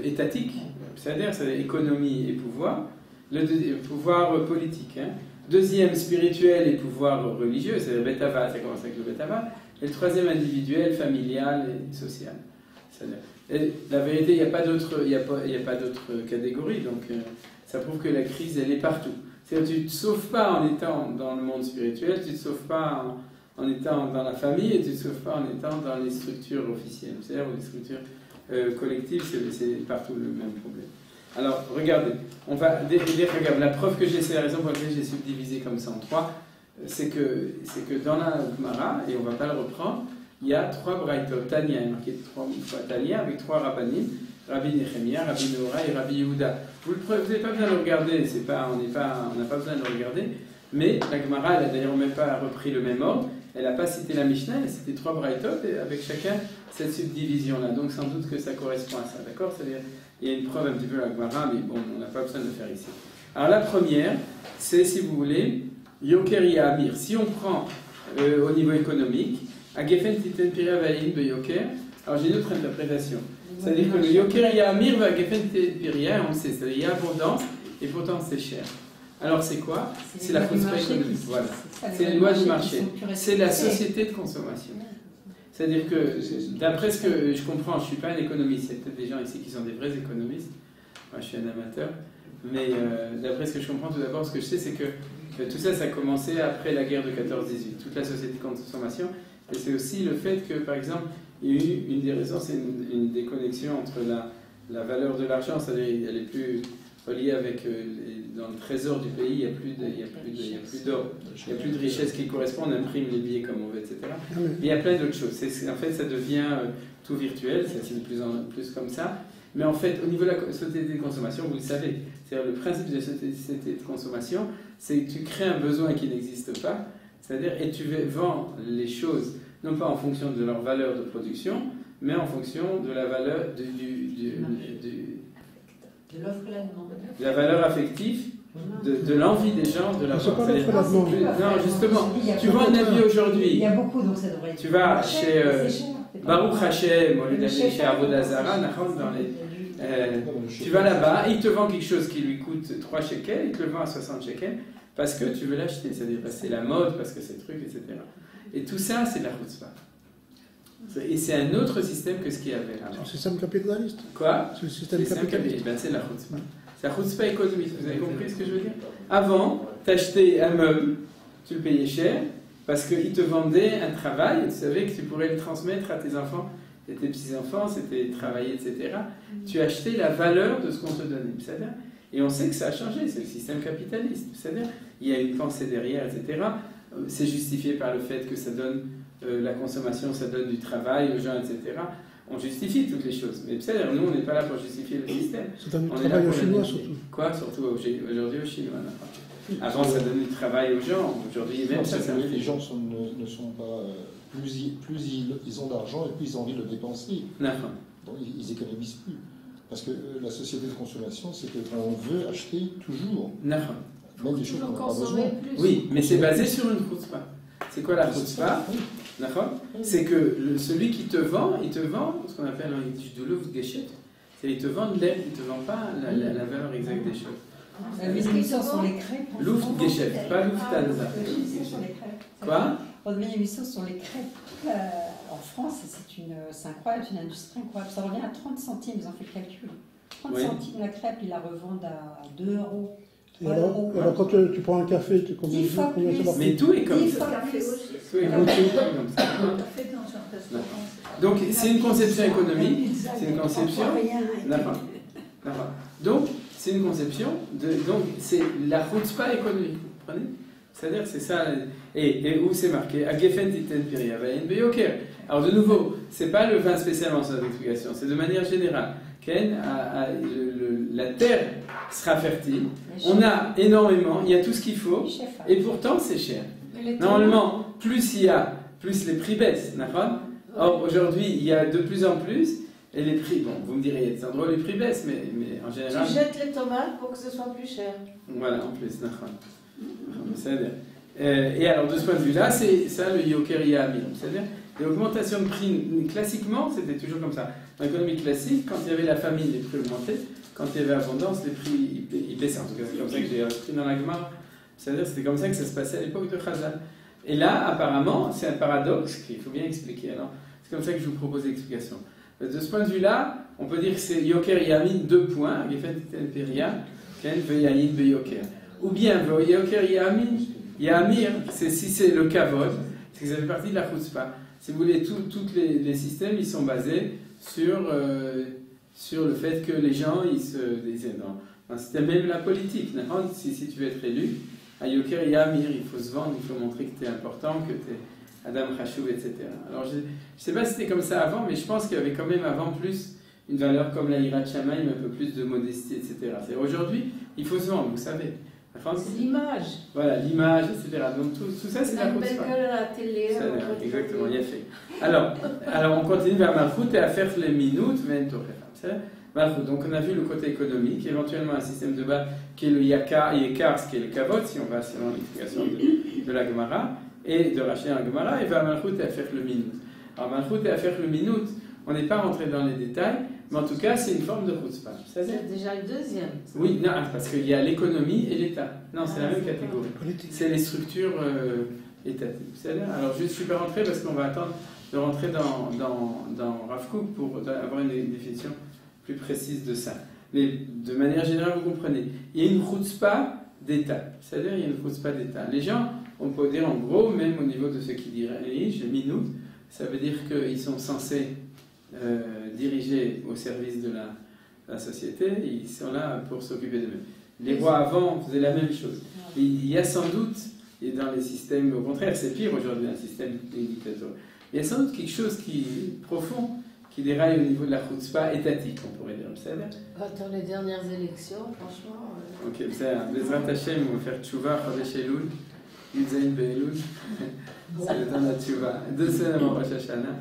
étatique, c'est-à-dire économie et pouvoir. Le pouvoir politique. Hein. Deuxième, spirituel et pouvoir religieux, c'est-à-dire Betava, ça commence avec le Betava. Et le troisième, individuel, familial et social. Et la vérité, il n'y a pas d'autres catégories, donc ça prouve que la crise, elle est partout. C'est-à-dire tu ne te sauves pas en étant dans le monde spirituel, tu ne te sauves pas en étant dans la famille, et tu ne te sauves pas en étant dans les structures officielles. C'est-à-dire les structures collectives, c'est partout le même problème. Alors, regardez, on va dire, regarde, la preuve que j'ai, c'est la raison pour laquelle j'ai subdivisé comme ça en trois, c'est que dans la Gemara, et on ne va pas le reprendre, il y a trois braïtot, Tania, il y a marqué trois fois Tania, avec trois rabbanim, Rabbi Nechemia, Rabbi Noura et Rabbi Yehuda. Vous n'avez pas besoin de le regarder, on n'a pas besoin de le regarder, mais la Gemara, elle n'a d'ailleurs même pas repris le même ordre, elle n'a pas cité la Mishnah, elle a cité trois braïtot, avec chacun cette subdivision-là, donc sans doute que ça correspond à ça, d'accord? C'est-à-dire, il y a une preuve un petit peu à la Gemara, mais bon, on n'a pas besoin de le faire ici. Alors la première, c'est, si vous voulez, Yoker Ya'amir. Si on prend au niveau économique, Agefen Titen Piria Vaïn de Yoker, alors j'ai une autre interprétation. C'est-à-dire que le Yoker Ya'amir va Agefen Titen Piria, on sait, c'est-à-dire il y a abondance et pourtant c'est cher. Alors c'est quoi? C'est la chutzpah économique. Voilà. C'est les lois du marché. C'est la société de consommation. C'est-à-dire que, d'après ce que je comprends, je ne suis pas un économiste, il y a peut-être des gens ici qui sont des vrais économistes, moi je suis un amateur, mais d'après ce que je comprends, tout d'abord, ce que je sais, c'est que tout ça, ça a commencé après la guerre de 14-18, toute la société de consommation, et c'est aussi le fait que, par exemple, il y a eu une des raisons, c'est une déconnexion entre la valeur de l'argent, c'est-à-dire elle est plus reliée avec, dans le trésor du pays, il n'y a plus d'or, il n'y a plus de richesse qui correspond, on imprime les billets comme on veut, etc. Mais il y a plein d'autres choses, en fait ça devient tout virtuel, c'est de plus en plus comme ça, Mais en fait, au niveau de la société de consommation, vous le savez, c'est-à-dire le principe de la société de consommation, c'est que tu crées un besoin qui n'existe pas, c'est-à-dire, et tu vends les choses, non pas en fonction de leur valeur de production, mais en fonction de la valeur de l'offre et la demande. De la valeur affective, de l'envie des gens, de la C'est pas l'offre et la Non, demande. justement, tu vends un habit aujourd'hui. Il y a beaucoup, donc ça devrait être. Tu vas cher, chez c'est cher. Baruch Hashem, au lieu d'aller chez Avodazara, tu vas là-bas, il te vend quelque chose qui lui coûte 3 shekels, il te le vend à 60 shekels, parce que tu veux l'acheter, c'est-à-dire parce que c'est la mode, parce que c'est le truc, etc. Et tout ça, c'est de la chutzpah. Et c'est un autre système que ce qu'il y avait C'est avant. le système capitaliste. Quoi? C'est le système capitaliste. Ben, c'est la chutzpah. C'est la chutzpah économique, vous avez compris ce que je veux dire? Avant, tu achetais un meuble, tu le payais cher, parce qu'il te vendait un travail, et tu savais que tu pourrais le transmettre à tes enfants et tes petits-enfants, c'était travailler, etc. Tu achetais la valeur de ce qu'on te donnait. C'est-à-dire, et on sait que ça a changé, c'est le système capitaliste. C'est-à-dire, il y a une pensée derrière, etc. C'est justifié par le fait que ça donne la consommation, ça donne du travail aux gens, etc. On justifie toutes les choses. Mais c'est-à-dire, nous, on n'est pas là pour justifier le système. Ça donne du On est travail là aux pour Chinois, le- surtout. Quoi? Surtout aujourd'hui aux Chinois. Avant, ça donnait du travail aux gens. Aujourd'hui, même ça, c'est un les gens ne sont pas. Plus ils ont d'argent et plus ils ont envie de le dépenser. D'accord. Donc ils économisent plus. Parce que la société de consommation, c'est qu'on veut acheter toujours, D'accord. même des choses qu'on n'a pas besoin. consommer plus. Oui, mais c'est basé sur une chutzpah. C'est quoi la chutzpah? D'accord? C'est que celui qui te vend, il te vend ce qu'on appelle en yiddish du Luftgeschäft. C'est il te vend de l'air, il ne te vend pas la valeur exacte des choses. Les émissions sont les crêpes. Luftgeschäft, pas Lufthansa. Les émissions sont les crêpes. Quoi? Les émissions sont les crêpes. En France, c'est incroyable, c'est une industrie incroyable. Ça revient à 30 centimes, ils ont fait le calcul. 30 Oui. centimes la crêpe, ils la revendent à 2 euros. Et alors, quand tu prends un café, combien 10 fois ça plus. va Mais tout est comme 10 ça. fois plus. Tout est comme ça. Donc, c'est une conception économique, c'est une conception. D'accord. D'accord. Donc, c'est une conception donc, c'est la chutzpah économique. Vous comprenez? C'est-à-dire, c'est ça. Et où c'est marqué? Agefen titen piria vayen beyoker. Alors, de nouveau, c'est pas le vin spécialement sans explication, c'est de manière générale. La terre sera fertile, on a énormément, il y a tout ce qu'il faut, et pourtant c'est cher. Normalement, plus il y a, plus les prix baissent. D'accord? Or, aujourd'hui, il y a de plus en plus, et les prix, bon, vous me direz, il y a des endroits où les prix baissent, mais en général. Tu jettes les tomates pour que ce soit plus cher. Voilà, en plus, d'accord. Et alors, de ce point de vue-là, c'est ça le yoker yamim. C'est-à-dire, l'augmentation de prix, classiquement, c'était toujours comme ça. Dans l'économie classique, quand il y avait la famine, les prix augmentaient. Quand il y avait abondance, les prix ils baissaient. En tout cas, c'est comme ça que j'ai appris dans la Gemara. C'est-à-dire, c'était comme ça que ça se passait à l'époque de Chazal. Et là, apparemment, c'est un paradoxe qu'il faut bien expliquer. Alors, c'est comme ça que je vous propose l'explication. De ce point de vue-là, on peut dire que c'est yoker yamin 2 points, ou bien yoker yamin yamir, c'est si c'est le kavod, c'est que ça fait partie de la chutzpah. Si vous voulez, tous les systèmes, ils sont basés sur le fait que les gens, ils se dans un système, même la politique. Si tu veux être élu, à yoker yamir, il faut se vendre, il faut montrer que tu es important, que tu es Adam Khashou, etc. Alors, je ne sais pas si c'était comme ça avant, mais je pense qu'il y avait quand même avant plus une valeur comme la Hirat Shamayim, un peu plus de modestie, etc. Aujourd'hui, il faut se vendre, vous savez. C'est l'image. Voilà, l'image, etc. Donc tout ça, c'est la belle chutzpah. gueule à la télé. Exactement, il y a fait. Alors on continue vers Malchut et à faire les minutes, Malchut. Donc on a vu le côté économique, éventuellement un système de base qui est le Yekar, ce qui est le Kavod, si on va selon l'explication de la Gemara, et de racheter la Gemara, et vers Malchut et à faire le minute. Alors Malchut et à faire le minute, on n'est pas rentré dans les détails, mais en tout cas, c'est une forme de chutzpah. C'est déjà le deuxième. Oui, non, parce qu'il y a l'économie et l'État. Non, c'est la même catégorie. C'est les structures étatiques. Alors, je ne suis pas rentré parce qu'on va attendre de rentrer dans Rav Kook pour avoir une définition plus précise de ça. Mais de manière générale, vous comprenez. Il y a une chutzpah d'État. C'est-à-dire, il y a une chutzpah d'État. Les gens, on peut dire en gros, même au niveau de ceux qui dirigent, les minutes, ça veut dire qu'ils sont censés dirigés au service de la société, ils sont là pour s'occuper d'eux-mêmes. Les rois avant faisaient la même chose. Il y a sans doute, et dans les systèmes, au contraire, c'est pire aujourd'hui, un système dictatorial. Il y a sans doute quelque chose qui est profond, qui déraille au niveau de la chutzpah étatique, on pourrait dire. Dans les dernières élections, franchement. Ok, Bezrat Hashem, on va faire Tchouva, Chodesh Elul, Yudzaïn Be'elul. C'est le temps de la Tchouva. 2 semaines avant Rosh Hashanah,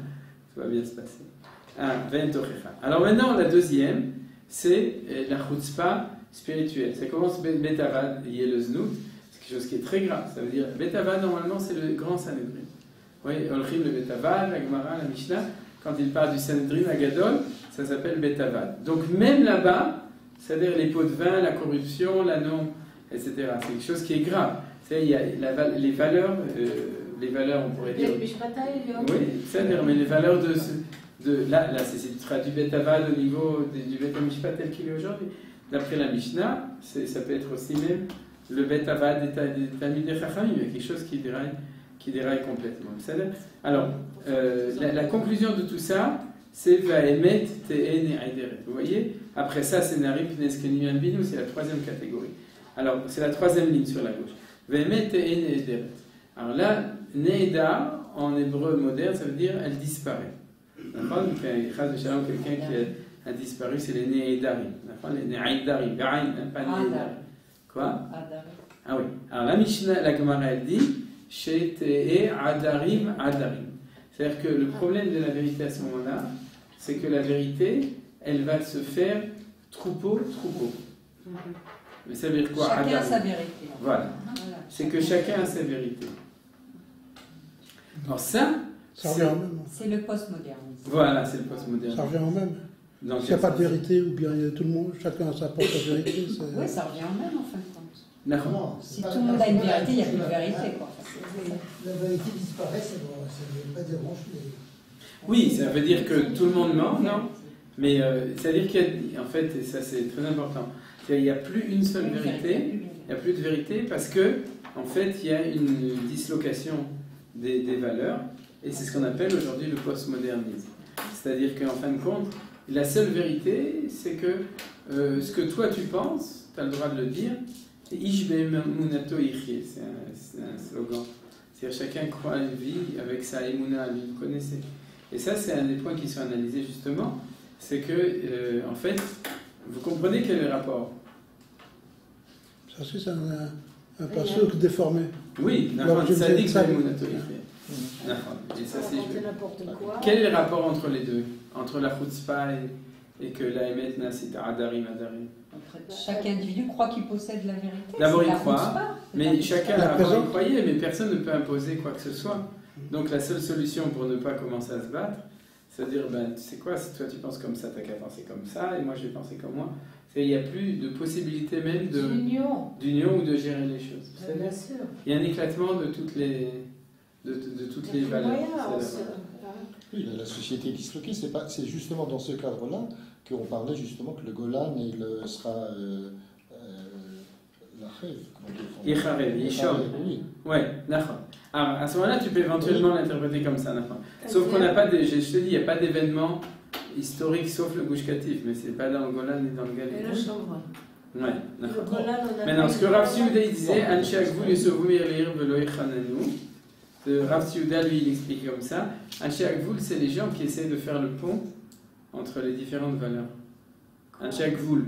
tout va bien se passer. Alors maintenant, la deuxième, c'est la chutzpah spirituelle. Ça commence Betavad, Yeleznout, c'est quelque chose qui est très grave. Ça veut dire, Betavad, normalement, c'est le grand Sanhedrin. Vous voyez, Olchim le Betavad, la Gemara, la Mishnah, quand il parle du Sanhedrin Agadol, ça s'appelle Betavad. Donc même là-bas, c'est-à-dire les pots de vin, la corruption, la non, etc. C'est quelque chose qui est grave. C'est-à-dire, il y a les valeurs, on pourrait dire. Oui, c'est-à-dire, mais les valeurs là c'est traduit Betavad au niveau du Bet HaMishpat tel qu'il est aujourd'hui. D'après la Mishnah, ça peut être aussi même le Betavad des Talmidei Chachamim. Il y a quelque chose qui déraille complètement. Alors, la conclusion de tout ça, c'est Vaemet Te'en Aideret. Vous voyez, après ça, c'est Nari Pnes Kenim Binu, c'est la troisième catégorie. Alors, c'est la troisième ligne sur la gauche. Vaemet Te'en Aideret. Alors là, Neida, en hébreu moderne, ça veut dire elle disparaît. Quelqu'un qui a disparu, c'est les Neidarim. Les Neidarim, pas Neidarim. Quoi? Ah oui. Alors la Mishnah, la Gemara, elle dit Shete'e Adarim Adarim. C'est-à-dire que le problème de la vérité à ce moment-là, c'est que la vérité, elle va se faire troupeau. Mais ça veut dire quoi? Chacun a sa vérité. Voilà. C'est que chacun a sa vérité. Alors ça revient en même. C'est le postmoderne. Voilà, c'est le postmoderne. Ça revient en même. S'il n'y a pas de vérité, ou bien tout le monde, chacun a sa propre vérité. Oui, ça revient en même en fin de compte. Non. Si tout le monde a une vérité, il n'y a plus de vérité. Quoi. La vérité disparaît, ça ne veut pas dire grand-chose. Oui, ça veut dire que tout le monde ment, non? Mais c'est-à-dire qu'en fait, et ça c'est très important, il n'y a plus une seule vérité, il n'y a plus de vérité parce que, en fait, il y a une dislocation des valeurs, et c'est ce qu'on appelle aujourd'hui le postmodernisme. C'est-à-dire qu'en fin de compte, la seule vérité, c'est que ce que toi tu penses, tu as le droit de le dire, c'est Ish be'emunato yichye, c'est un slogan. C'est-à-dire chacun croit une vie avec sa émouna, vous connaissez. Et ça, c'est un des points qui sont analysés justement, c'est que, en fait, vous comprenez quel est le rapport? Ça, c'est un passouk déformé. Oui, ça dit que c'est émunato yichye. Et ça, c'est quel est le rapport entre les deux? Entre la chutzpah et que la Emet Nasit Adarim. Chaque individu croit qu'il possède la vérité. D'abord il croit, mais chacun il croyait, mais personne ne peut imposer quoi que ce soit. Donc la seule solution pour ne pas commencer à se battre, c'est de dire, tu sais quoi, si toi tu penses comme ça, t'as qu'à penser comme ça, et moi je vais penser comme moi. Il n'y a plus de possibilité même d'union ou de gérer les choses. Bien sûr. Il y a un éclatement de toutes les valeurs. Oui, la société disloquée, c'est justement dans ce cadre-là qu'on parlait justement que le Golan sera la rêve. Yishav. Oui. Ouais, d'accord. Alors, à ce moment-là, tu peux éventuellement l'interpréter comme ça. Sauf qu'on n'a pas, je te dis, il n'y a pas d'événement historique sauf le Gush Katif, mais c'est pas dans le Golan ni dans le Galilée. Et le Chambra. Ouais, d'accord. Maintenant, ce que Rav Siouda disait, Anshi Agvul Yesovumir Leir Velo Echananu. Rav Siouda, lui, il explique comme ça. Anshi Agvul, c'est les gens qui essaient de faire le pont entre les différentes valeurs. Anshi Agvul.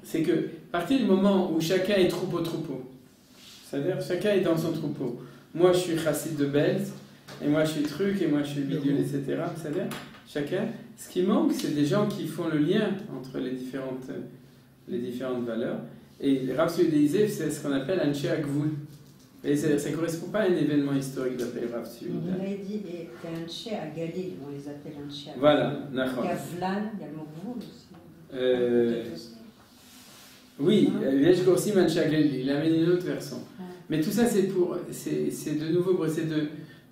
C'est que, à partir du moment où chacun est troupeau, c'est-à-dire chacun est dans son troupeau. Moi, je suis chassid de Belz, et moi, je suis truc, et moi, je suis bidule, etc. C'est-à-dire, chacun. Ce qui manque, c'est des gens qui font le lien entre les différentes valeurs. Et Rav Siouda disait, c'est ce qu'on appelle un Anshi-Agvul. Et ça ne correspond pas à un événement historique d'après Rav Siouda. On avait dit qu'il y a un Anshi à Galil, on les appelle Anshi à Galil. Voilà, d'accord. Il y a Vlan, il y a le mot Gvoul aussi. Oui, Yesh Gorsim Anshi à Galil, il amène une autre version. Mais tout ça, c'est de nouveau pour essayer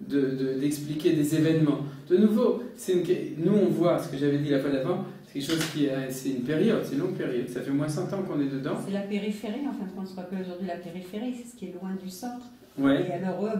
d'expliquer des événements. De nouveau, nous on voit ce que j'avais dit la fois d'avant, c'est quelque chose c'est une période, c'est une longue période. Ça fait moins 100 ans qu'on est dedans. C'est la périphérie, en fin de compte, ce qu'on appelle aujourd'hui la périphérie, c'est ce qui est loin du centre. Ouais. Et alors eux,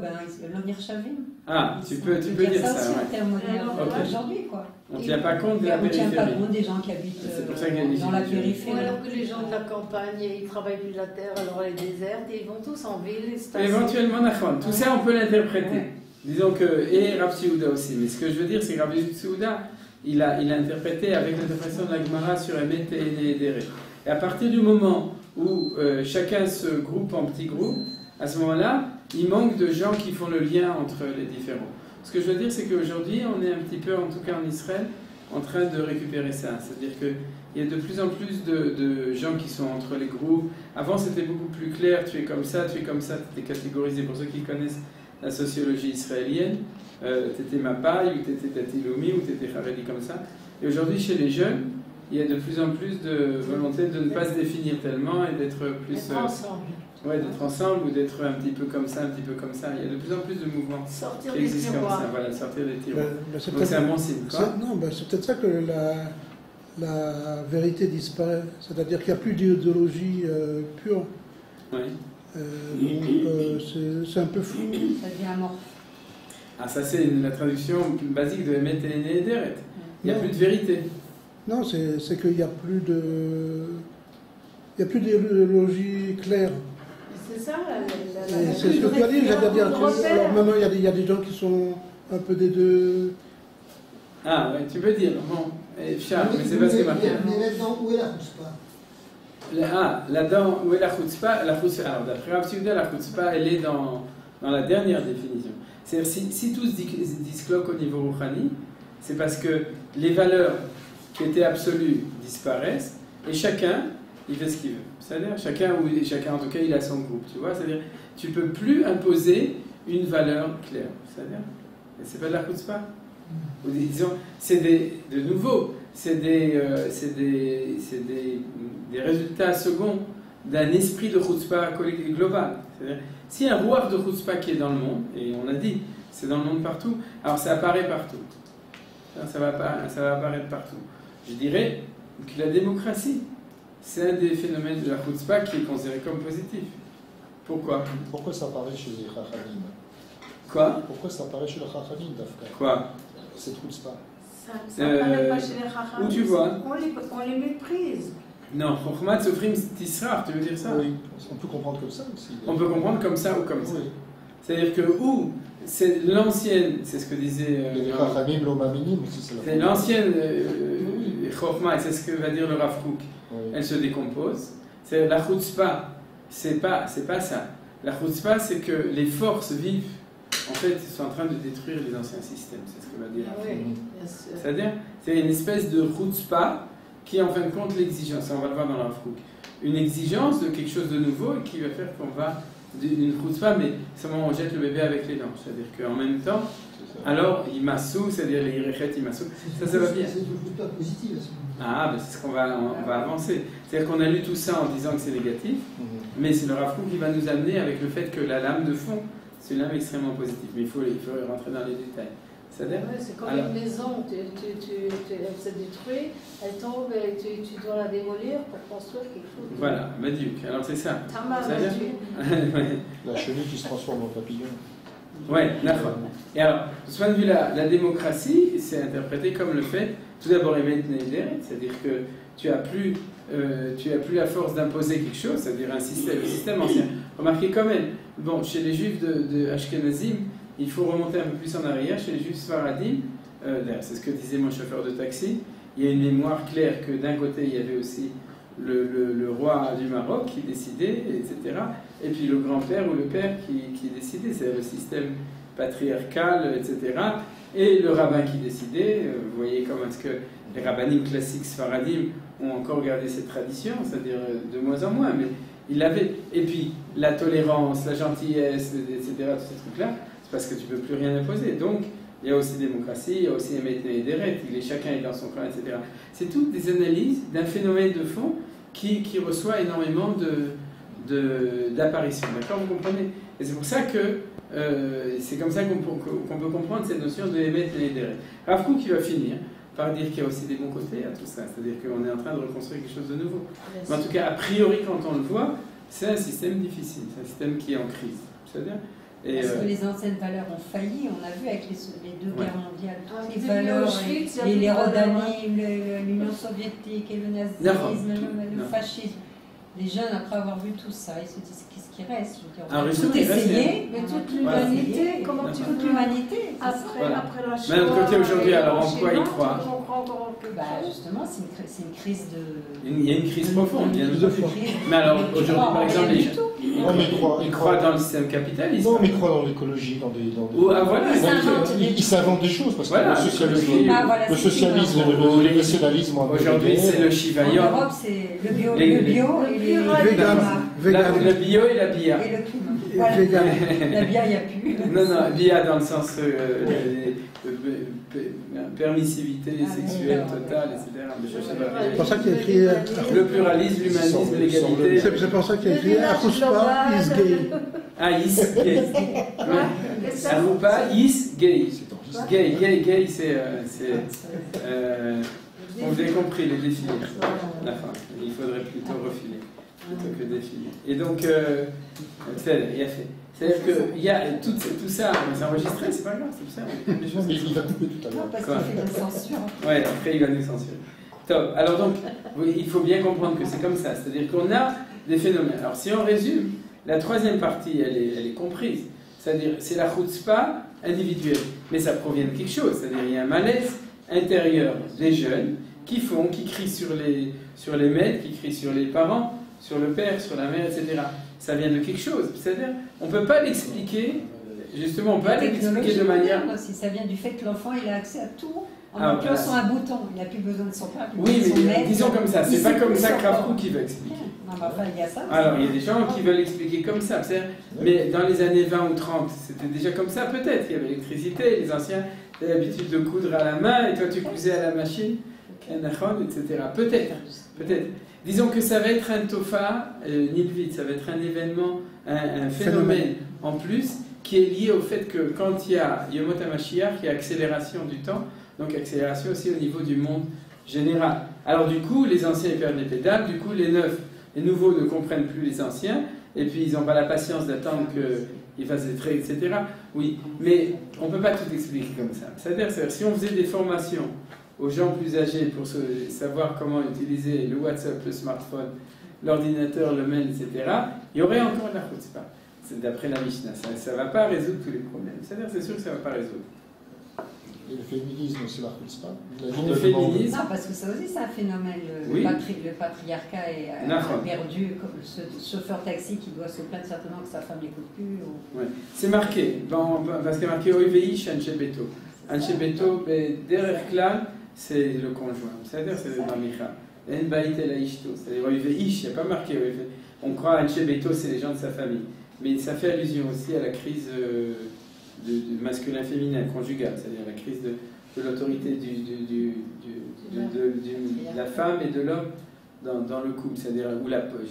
l'Onir Chavim. Ah, tu peux dire ça. C'est aussi un terme moderne Okay. aujourd'hui, quoi. On ne tient pas compte de la périphérie. On ne tient pas compte des gens qui habitent dans la périphérie. Alors que les gens de la campagne, ils travaillent plus de la terre, alors elle est déserte, et ils vont tous en ville. Éventuellement, d'accord. Tout ça, on peut l'interpréter. Ouais. Disons que, et Rav Siouda aussi. Mais ce que je veux dire, c'est que Rav Siouda, il a interprété avec l'interprétation de la Gemara sur Emet et Deret. Et à partir du moment où chacun se groupe en petits groupes, à ce moment-là, il manque de gens qui font le lien entre les différents. Ce que je veux dire, c'est qu'aujourd'hui, on est un petit peu, en tout cas en Israël, en train de récupérer ça. C'est-à-dire qu'il y a de plus en plus de gens qui sont entre les groupes. Avant, c'était beaucoup plus clair, tu es comme ça, tu es comme ça, tu étais catégorisé. Pour ceux qui connaissent la sociologie israélienne, tu étais Mapai, ou tu étais Tatilomi, ou tu étais Haredi comme ça. Et aujourd'hui, chez les jeunes, il y a de plus en plus de volonté de ne pas se définir tellement et d'être plus... D'être ensemble. Ouais, d'être ensemble ou d'être un petit peu comme ça, un petit peu comme ça. Il y a de plus en plus de mouvements Sortir qui des existent comme tiroirs. ça. Voilà, sortir des tiroirs. Ben, Donc c'est un bon signe. Quoi. Non, ben, c'est peut-être ça que la vérité disparaît. C'est-à-dire qu'il n'y a plus d'idéologie pure. Oui. Donc c'est un peu flou. Ça devient amorphe. Ah, ça c'est la traduction basique de Emet et Deret. Il n'y a Non. plus de vérité. Non, c'est qu'il n'y a plus de... Il n'y a plus d'idéologie claire. C'est ça, Et c'est ce que tu as dit, c'est-à-dire alors maintenant il y a des gens qui sont un peu des deux. Ah, ouais, tu peux dire. Bon, Charles, mais c'est pas ce qui est marqué. Mais là-dedans, où est la chutzpah? Là-dedans, où est la chutzpah? Alors, d'après Rav Yehuda, la chutzpah, elle est dans la dernière définition. C'est-à-dire, si tout se disloque au niveau rouhani, c'est parce que les valeurs qui étaient absolues disparaissent et chacun, il fait ce qu'il veut. C'est-à-dire, chacun, en tout cas, il a son groupe, tu vois. C'est-à-dire, tu ne peux plus imposer une valeur claire. C'est-à-dire, c'est pas de la chutzpah. Ou disons, c'est de nouveau, c'est des résultats seconds d'un esprit de chutzpah global. C'est-à-dire, s'il y a un rouar de chutzpah qui est dans le monde, et on a dit, c'est dans le monde partout, alors ça apparaît partout. Ça va apparaître partout. Je dirais que la démocratie, c'est un des phénomènes de la chutzpah qui est considéré comme positif. Pourquoi? Pourquoi ça apparaît chez les Chachamim? Quoi? Pourquoi ça apparaît chez les Chachamim, Dafka? Quoi? C'est chutzpah. Ça apparaît pas chez les Chachamim. Où tu vois? On les méprise. Non, Chokhmat Sofrim Tisrar, tu veux dire ça? Oui, on peut comprendre comme ça aussi. On peut comprendre comme ça ou comme ça. Oui. C'est-à-dire que où c'est l'ancienne, c'est ce que disait Les Chachamim, l'Oma Minim aussi, c'est la c'est l'ancienne Chokhmat, c'est ce que va dire le Rav Kook. Oui. Elle se décompose. C'est la chutzpah, c'est pas ça. La chutzpah, c'est que les forces vives, en fait, sont en train de détruire les anciens systèmes. C'est ce que va dire. Oui, bien sûr. C'est-à-dire, c'est une espèce de chutzpah qui est en fin de compte l'exigence. On va le voir dans la Rav Kook. Une exigence de quelque chose de nouveau et qui va faire qu'on va d'une chutzpah, mais seulement on jette le bébé avec les dents. C'est-à-dire qu'en même temps, alors il massou, c'est-à-dire les irechet, il massou. Ça va bien. C'est une chutzpah positive à ce moment. Ah, ben c'est ce qu'on va avancer. C'est-à-dire qu'on a lu tout ça en disant que c'est négatif, mais c'est le Rav Kook qui va nous amener avec le fait que la lame de fond, c'est une lame extrêmement positive. Mais il faut rentrer dans les détails. C'est-à-dire, Ouais, c'est comme alors, une maison, elle se détruit, elle tombe et tu dois la démolir pour construire quelque chose. voilà, Badiuk. Alors c'est ça. Tamar, C'est-à-dire- Ouais. La chenille qui se transforme en papillon. Ouais, d'accord. Et alors, de ce point de vue-là, la démocratie, c'est interprété comme le fait, tout d'abord, Emet Nehederet, c'est-à-dire que tu as plus la force d'imposer quelque chose, c'est-à-dire un système ancien. Remarquez quand même, bon, chez les juifs de Ashkenazim, il faut remonter un peu plus en arrière, chez les juifs Sfaradim, c'est ce que disait mon chauffeur de taxi, il y a une mémoire claire que d'un côté, il y avait aussi le roi du Maroc qui décidait, etc. Et puis le grand-père ou le père qui décidait, c'est le système patriarcal, etc. Et le rabbin qui décidait, vous voyez comment est-ce que les rabbinim classiques Sfaradim ont encore gardé cette tradition, c'est-à-dire de moins en moins, mais il avait... Et puis la tolérance, la gentillesse, etc., tous ces trucs-là, c'est parce que tu ne peux plus rien imposer. Donc, il y a aussi démocratie, il y a aussi Emet Nehederet, chacun est dans son coin, etc. C'est toutes des analyses d'un phénomène de fond qui reçoit énormément d'apparitions. D'accord, vous comprenez? Et c'est pour ça que c'est comme ça qu'on peut comprendre cette notion de Emet Nehederet. Rav Kook qui va finir par dire qu'il y a aussi des bons côtés à tout ça, c'est-à-dire qu'on est en train de reconstruire quelque chose de nouveau. Mais en tout cas, a priori, quand on le voit, c'est un système difficile, c'est un système qui est en crise. C'est-à-dire, parce que les anciennes valeurs ont failli, on a vu avec les deux guerres mondiales, toutes les Depuis valeurs, Auschwitz, il y a les plus de valeurs, Rodanim, l'Union soviétique et le nazisme, le fascisme. Les jeunes, après avoir vu tout ça, ils se disent qu'est-ce qui reste? Je veux dire, on a tout essayé, mais toute l'humanité, comment tu toute l'humanité, après la Shoah, Même côté aujourd'hui, alors en quoi ils croient? On encore quelque chose. Justement, c'est une crise de... Il y a une crise profonde, bien sûr. Mais alors, aujourd'hui, par exemple, ils croient dans le système capitaliste. Non, mais ils croient dans l'écologie, dans des... Voilà. Ils s'inventent des choses, parce que le socialisme, le nationalisme... Aujourd'hui, c'est le Shivayon. En Europe, c'est le bio et le bio et la bia. Et le climat. Voilà. La bia, il n'y a plus. Non, bia dans le sens permissivité sexuelle totale, etc. C'est pour ça qu'il y a écrit le pluralisme, l'humanisme, l'égalité. C'est pour ça qu'il y a écrit Aruspa is gay. Ah, is gay. Aruspa is gay. Gay, c'est. Vous avez compris, les défilés. Enfin, il faudrait plutôt refiler plutôt que défiler. Et donc, il a fait. C'est-à-dire qu'il y a tout ça, c'est enregistré, c'est pas grave, c'est ça. Mais il va couper tout à l'heure. Parce qu'il fait la censure. Ouais, après il va nous censurer. Top. Alors donc, il faut bien comprendre que c'est comme ça, c'est-à-dire qu'on a des phénomènes. Alors si on résume, la troisième partie, elle est comprise. C'est-à-dire, c'est la chutzpah individuelle. Mais ça provient de quelque chose, c'est-à-dire il y a un malaise intérieur des jeunes qui crient sur les maîtres, qui crient sur les parents, sur le père, sur la mère, etc. Ça vient de quelque chose. C'est-à-dire, on ne peut pas l'expliquer, justement, on ne peut pas l'expliquer de manière... Si ça vient du fait que l'enfant il a accès à tout en appuyant sur un bouton, il n'a plus besoin de son père. Oui, mais disons comme ça, c'est pas comme ça que Rav qui veut expliquer. Non, mais enfin, il y a ça. Alors, il y a des gens qui veulent expliquer comme ça. Mais dans les années 20 ou 30, c'était déjà comme ça, peut-être. Il y avait l'électricité, les anciens avaient l'habitude de coudre à la main, et toi tu cousais à la machine, etc. Peut-être. Disons que ça va être un tofa, nilvit, ça va être un événement, un phénomène en plus qui est lié au fait que quand il y a Yomot HaMashiach, il y a accélération du temps, donc accélération aussi au niveau du monde général. Alors du coup, les anciens ils perdent les pédales, du coup les nouveaux ne comprennent plus les anciens, et puis ils n'ont pas la patience d'attendre qu'ils fassent des traits, etc. Oui, mais on ne peut pas tout expliquer comme ça. C'est-à-dire si on faisait des formations aux gens plus âgés pour savoir comment utiliser le WhatsApp, le smartphone, l'ordinateur, le mail, etc., il y aurait encore de la chutzpah. C'est d'après la Mishnah. Ça ne va pas résoudre tous les problèmes. C'est-à-dire, c'est sûr que ça ne va pas résoudre. Et le féminisme, c'est la chutzpah. Le féminisme... Non, parce que ça aussi, c'est un phénomène. Oui. Le patriarcat a perdu, comme ce chauffeur taxi qui doit se plaindre certainement que sa femme n'écoute plus. Ou... Ouais. C'est marqué, parce qu'il y a marqué Oiveish Anshe Beto. Anshe Beto, derrière Klan, c'est le conjoint. C'est-à-dire, c'est le Mamicha. En Baït El Aishto. C'est-à-dire, Oiveish, il n'y a pas marqué Oiveish. On croit Anshe Beto, c'est les gens de sa famille. Mais ça fait allusion aussi à la crise du masculin-féminin, conjugal, c'est-à-dire la crise de l'autorité de la femme et de l'homme dans le couple, c'est-à-dire, je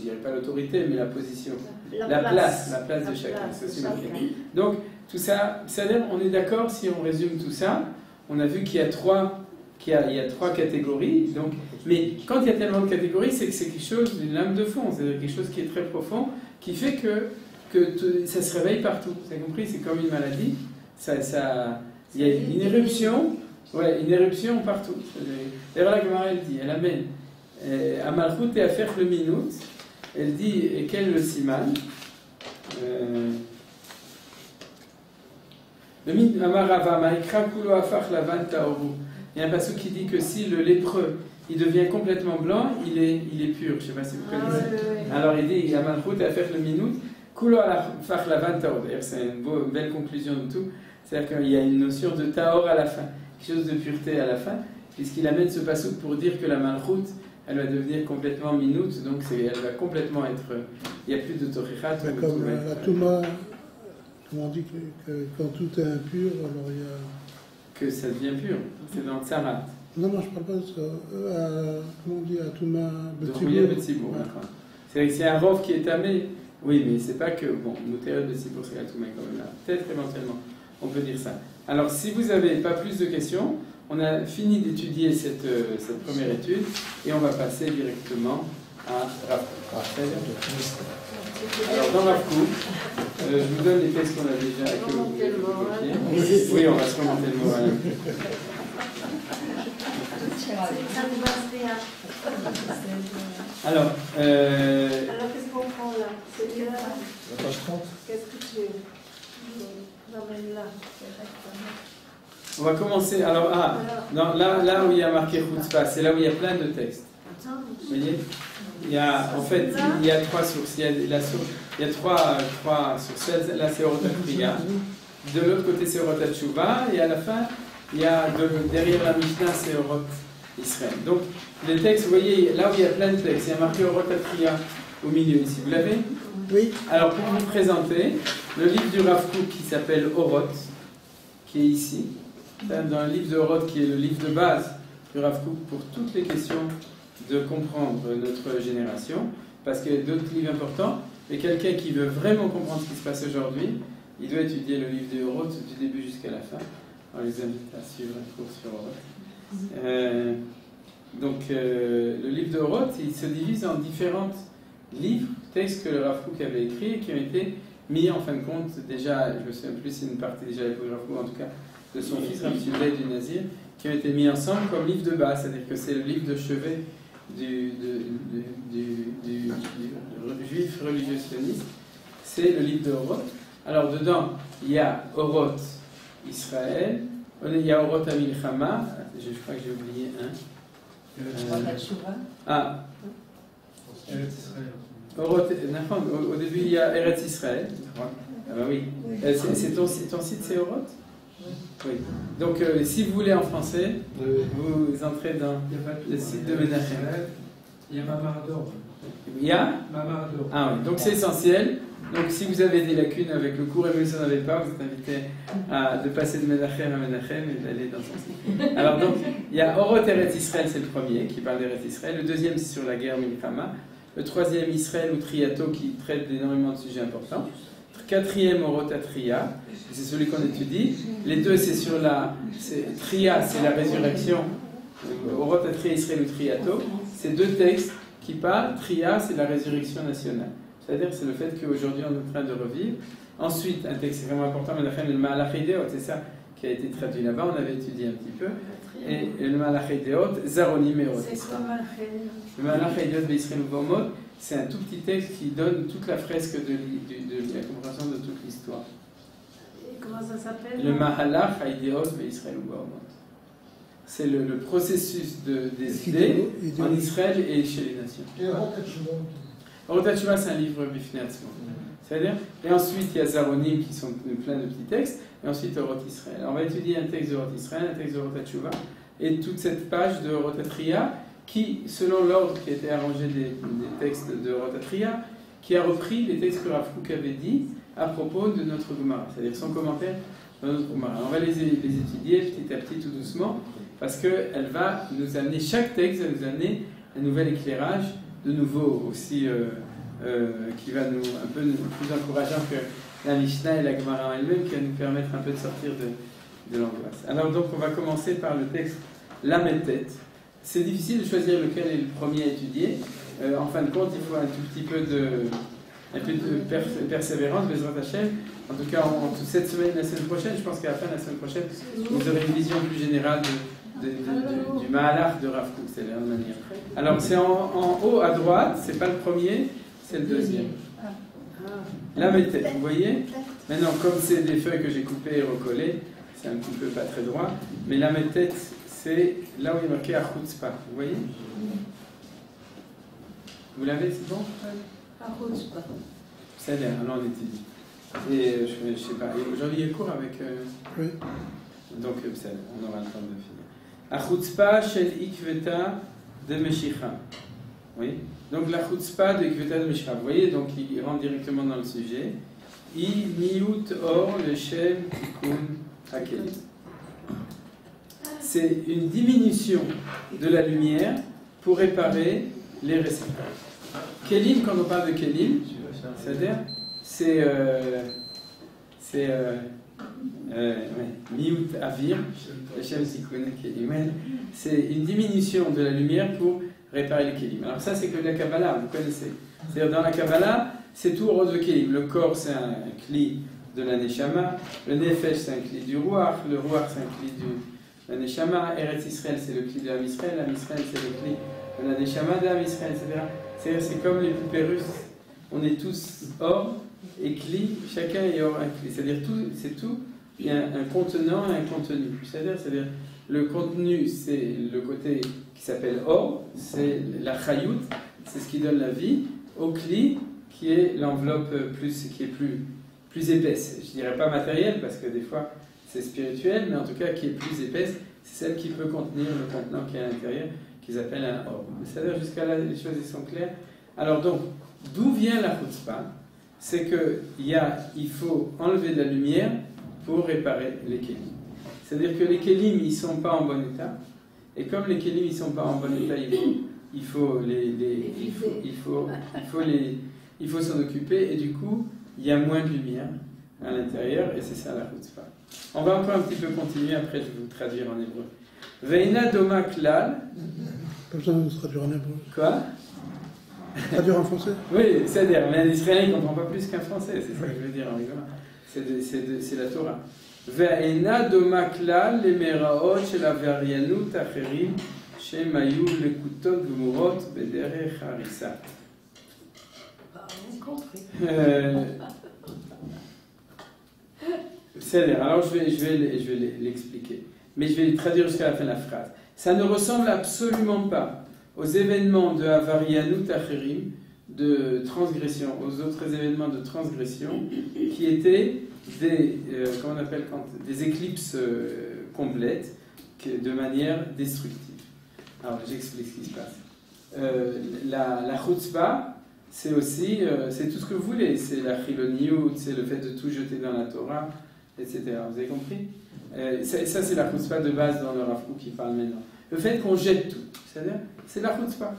dirais pas l'autorité, mais la position, la place de chacun. C'est aussi marqué. Donc, tout ça, c'est-à-dire, on est d'accord, si on résume tout ça, on a vu qu'il y a trois catégories, donc, mais quand il y a tellement de catégories, c'est que c'est quelque chose d'une lame de fond, c'est-à-dire quelque chose qui est très profond, qui fait que ça se réveille partout. Vous avez compris, c'est comme une maladie. Il y a une éruption, une éruption partout. D'ailleurs, la Gemara, elle dit, elle amène à Malchut et à faire le minut. Elle dit, et quel le siman le minut, Amarava, Maïkra Kulo Afach Lavan Taoru. Il y a un passage qui dit que si le lépreux il devient complètement blanc, il est pur. Je ne sais pas si vous connaissez. Alors il dit, à Malchut et à faire le minut. D'ailleurs, c'est une belle conclusion de tout. C'est-à-dire qu'il y a une notion de taor à la fin, quelque chose de pureté à la fin, puisqu'il amène ce passouk pour dire que la malchut, elle va devenir complètement minute, donc elle va complètement être. Il n'y a plus de torichat. Comme la Touma, on dit que quand tout est impur, alors il y a. Que ça devient pur. C'est dans Tsarat. Non, je ne parle pas de ça. Comment on dit à Touma Betsibour. C'est un rov qui est tamé. Oui, mais c'est pas que, Mouteret de Sibour, c'est la Touma quand même là. Peut-être éventuellement, on peut dire ça. Alors, si vous n'avez pas plus de questions, on a fini d'étudier cette première étude et on va passer directement à Rav Kook. Alors, dans Rav Kook, je vous donne les textes qu'on a déjà. Oui, on va se remonter le moral. Alors, qu'est-ce qu'on prend là? C'est la page 30. Qu'est-ce que tu ramènes là? On va commencer. Alors, là où il y a marqué Chutzpah, c'est là où il y a plein de textes. Vous voyez, en fait, il y a trois sources. Il y a trois sources. Là, c'est Orot HaKriya. De l'autre côté, c'est Orot HaTshuva. Et à la fin, derrière la Mishnah, c'est Orot Israël. Donc, les textes, vous voyez, là où il y a plein de textes, il y a marqué Orot HaKriya au milieu ici. Vous l'avez? Oui. Alors, pour vous présenter, le livre du Rav Kook qui s'appelle Orot, qui est ici, dans le livre de Orot, qui est le livre de base du Rav Kook pour toutes les questions de comprendre notre génération, parce qu'il y a d'autres livres importants, mais quelqu'un qui veut vraiment comprendre ce qui se passe aujourd'hui, il doit étudier le livre de Orot du début jusqu'à la fin. On les invite à suivre un cours sur Orot. Le livre de Orot, il se divise en différents livres, textes que le Rav Kook avait écrits et qui ont été mis en fin de compte, déjà, je me souviens plus, c'est une partie déjà avec le Rav Kook, en tout cas, de son fils, Rav Sulay du Nazir, qui ont été mis ensemble comme livre de base, c'est-à-dire que c'est le livre de chevet du juif religieux sioniste, c'est le livre de Orot. Alors dedans, il y a Orot Israël, il y a Orot HaMilchama, je crois que j'ai oublié un. Eretz Israël. Au début, il y a Eretz Israël. Ah bah oui. C'est ton site, c'est Orot? Oui. Donc, si vous voulez en français, vous entrez dans le site de Menachem. Il y a Mamarador. Il y a Mamarador. Ah oui, donc c'est essentiel. Donc, si vous avez des lacunes avec le cours et vous n'en avez pas, vous êtes invité de passer de Menachem à Menachem et d'aller dans son site. Alors, donc, il y a Orot Eretz Israël, c'est le premier qui parle d'Eretz Israël. Le deuxième, c'est sur la guerre Milchama. Le troisième, Israël ou Triato, qui traite d'énormément de sujets importants. Quatrième, Orot HaTriya, c'est celui qu'on étudie. Les deux, c'est sur Triya, c'est la résurrection. Orot HaTriya, Israël ou Triato. C'est deux textes qui parlent. Triya, c'est la résurrection nationale. C'est-à-dire, c'est le fait qu'aujourd'hui, on est en train de revivre. Ensuite, un texte vraiment important, le Mahalach Ideot, c'est ça qui a été traduit là-bas, on avait étudié un petit peu. Et le Mahalach Ideot, Zaronim et Orot. Le Mahalach Ideot Israël ou Vomot, c'est un tout petit texte qui donne toute la fresque de la compréhension de toute l'histoire. Et comment ça s'appelle? Le Mahalach Ideot Israël ou Vomot. C'est le processus des idées en Israël et chez les nations. Et Orot HaTshuva. Orot HaTshuva, c'est un livre Bifnei Atzmo. C'est-à-dire, et ensuite il y a Zaronim qui sont plein de petits textes, et ensuite Orot Israël. Alors, on va étudier un texte de Orot Israël, un texte de Orot HaTshuva, et toute cette page de Orot HaTriya, qui, selon l'ordre qui a été arrangé des textes de Orot HaTriya, qui a repris les textes que Rav Kook avait dit à propos de notre Gemara, c'est-à-dire son commentaire dans notre Gemara. On va les étudier petit à petit, tout doucement, parce qu'elle va nous amener, chaque texte va nous amener un nouvel éclairage, de nouveau aussi, qui va nous un peu plus encourageant que la Mishnah et la Gemara en elle-même, qui va nous permettre un peu de sortir de l'angoisse. Alors donc on va commencer par le texte Lamed-Tet. C'est difficile de choisir lequel est le premier à étudier. En fin de compte, il faut un tout petit peu de persévérance, Bezrat Hashem. En tout cas, toute cette semaine, la semaine prochaine, je pense qu'à la fin de la semaine prochaine, vous aurez une vision plus générale du Mahalach de Rav Kook, c'est la même manière. Alors c'est en haut à droite, c'est pas le premier, c'est le deuxième. Lamed-Tet, vous voyez? Maintenant, comme c'est des feuilles que j'ai coupées et recollées, c'est un petit peu pas très droit, mais Lamed-Tet, c'est là où il est marqué à Chutzpah, vous voyez? Vous l'avez, c'est bon? À Chutzpah. C'est bien, alors on étudie. Et je sais pas, aujourd'hui il y a cours avec. Oui. Donc, on aura le temps de finir. À Chutzpah shel Ikveta de Meshicha. Oui? Donc la Chutzpah de Ikveta de Meshicha. Vous voyez, donc il rentre directement dans le sujet. I miut or le shem tikkun hakelim. C'est une diminution de la lumière pour réparer les récepteurs. Kelim, quand on parle de Kelim, c'est-à-dire, miut avir, Hashem tikkun kelim. C'est une diminution de la lumière pour réparer les kelim. Alors ça, c'est que la Kabbalah, vous connaissez. C'est-à-dire, dans la Kabbalah, c'est tout rose de kelim. Le corps, c'est un cli de la Neshama. Le Nefesh, c'est un cli du Ruach. Le Ruach, c'est un cli de la Neshama. Eretz Israël, c'est le cli de l'Am Israël. L'Am Israël, c'est le cli de la Neshama d'Am Israël, etc. C'est comme les poupées russes. On est tous or et cli, chacun est or et cli. C'est-à-dire, c'est tout il y a un contenant et un contenu. C'est-à-dire le contenu, c'est le côté qui s'appelle or, c'est la chayout, c'est ce qui donne la vie, au kli, qui est l'enveloppe qui est plus épaisse. Je dirais pas matérielle, parce que des fois c'est spirituel, mais en tout cas qui est plus épaisse, c'est celle qui peut contenir le contenant qui est à l'intérieur, qu'ils appellent un or. C'est-à-dire jusqu'à là, les choses sont claires. Alors donc, d'où vient la chutzpah? C'est qu'il faut enlever de la lumière pour réparer les kélim. C'est-à-dire que les kélim, ils ne sont pas en bon état. Et comme les kélim, ils ne sont pas en bon état, il faut s'en occuper. Et du coup, il y a moins de lumière à l'intérieur. Et c'est ça la chutzpah. On va encore un petit peu continuer. Après, je vais vous traduire en hébreu. Veina doma klal. Pas besoin de traduire en hébreu. Quoi? Traduire en français? Oui, c'est-à-dire, mais un Israélien ne comprend pas plus qu'un Français, c'est ça que je veux dire en rigolant. C'est la Torah. Ve'ena doma klal lemeraot shel avarianut acherim shem hayu lekutot gmurot bederech harissa. C'est-à-dire, alors je vais l'expliquer, mais je vais le traduire jusqu'à la fin de la phrase. Ça ne ressemble absolument pas aux événements de Avarianut Acherim, de transgression, aux autres événements de transgression, qui étaient des éclipses complètes, de manière destructive. Alors j'explique ce qui se passe. La chutzpah, c'est aussi, c'est tout ce que vous voulez, c'est la chiloniout, c'est le fait de tout jeter dans la Torah, etc. Vous avez compris? Ça c'est la chutzpah de base dans le Rav Kook qui parle maintenant. Le fait qu'on jette tout, c'est-à-dire, c'est la chutzpah.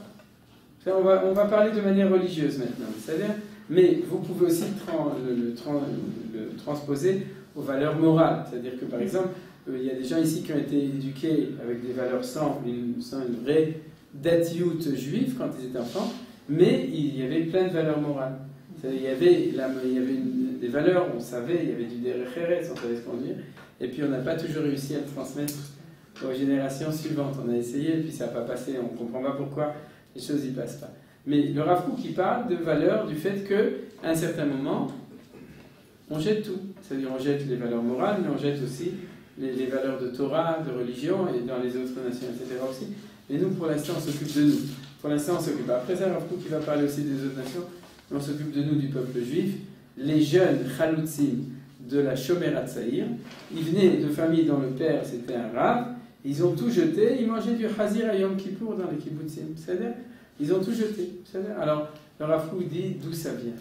On va parler de manière religieuse maintenant, c'est-à-dire, mais vous pouvez aussi le transposer aux valeurs morales. C'est-à-dire que par exemple, il y a des gens ici qui ont été éduqués avec des valeurs sans une vraie datiout juive quand ils étaient enfants, mais il y avait plein de valeurs morales. Il y avait des valeurs, on savait, il y avait du derech eretz, on savait se conduire, et puis on n'a pas toujours réussi à le transmettre aux générations suivantes. On a essayé, et puis ça n'a pas passé, on ne comprend pas pourquoi les choses n'y passent pas. Mais le Rav Kook qui parle de valeur, du fait qu'à un certain moment, on jette tout. C'est-à-dire on jette les valeurs morales, mais on jette aussi les valeurs de Torah, de religion, et dans les autres nations, etc. aussi. Mais nous, pour l'instant, on s'occupe de nous. Pour l'instant, on s'occupe. Après ça, Rav Kook qui va parler aussi des autres nations, mais on s'occupe de nous, du peuple juif. Les jeunes chalutzim de la Shomer Hatzaïr, ils venaient de familles dont le père c'était un rav. Ils ont tout jeté, ils mangeaient du chazir à Yom Kippour dans les kibbutzim. C'est-à-dire, ils ont tout jeté. C'est-à-dire, alors, le Rav Kook dit d'où ça vient.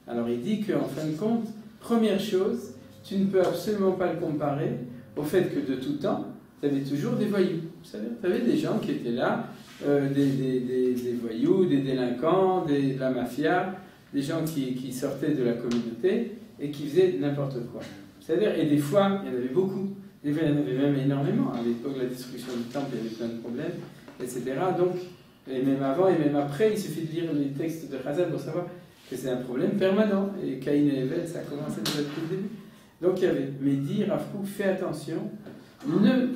Alors, il dit qu'en fin de compte, première chose, tu ne peux absolument pas le comparer au fait que de tout temps, tu avais toujours des voyous. C'est-à-dire, tu avais des gens qui étaient là, des voyous, des délinquants, de la mafia, des gens qui sortaient de la communauté et qui faisaient n'importe quoi. C'est-à-dire, et des fois, il y en avait beaucoup. Des fois, il y en avait même énormément. À l'époque de la destruction du temple, il y avait plein de problèmes, etc. Donc, et même avant et même après, il suffit de lire les textes de Chazal pour savoir que c'est un problème permanent. Et Caïn et Evel, ça a commencé déjà depuis le début. Donc, il y avait. Mais dit, Rav Kook, fais attention, ne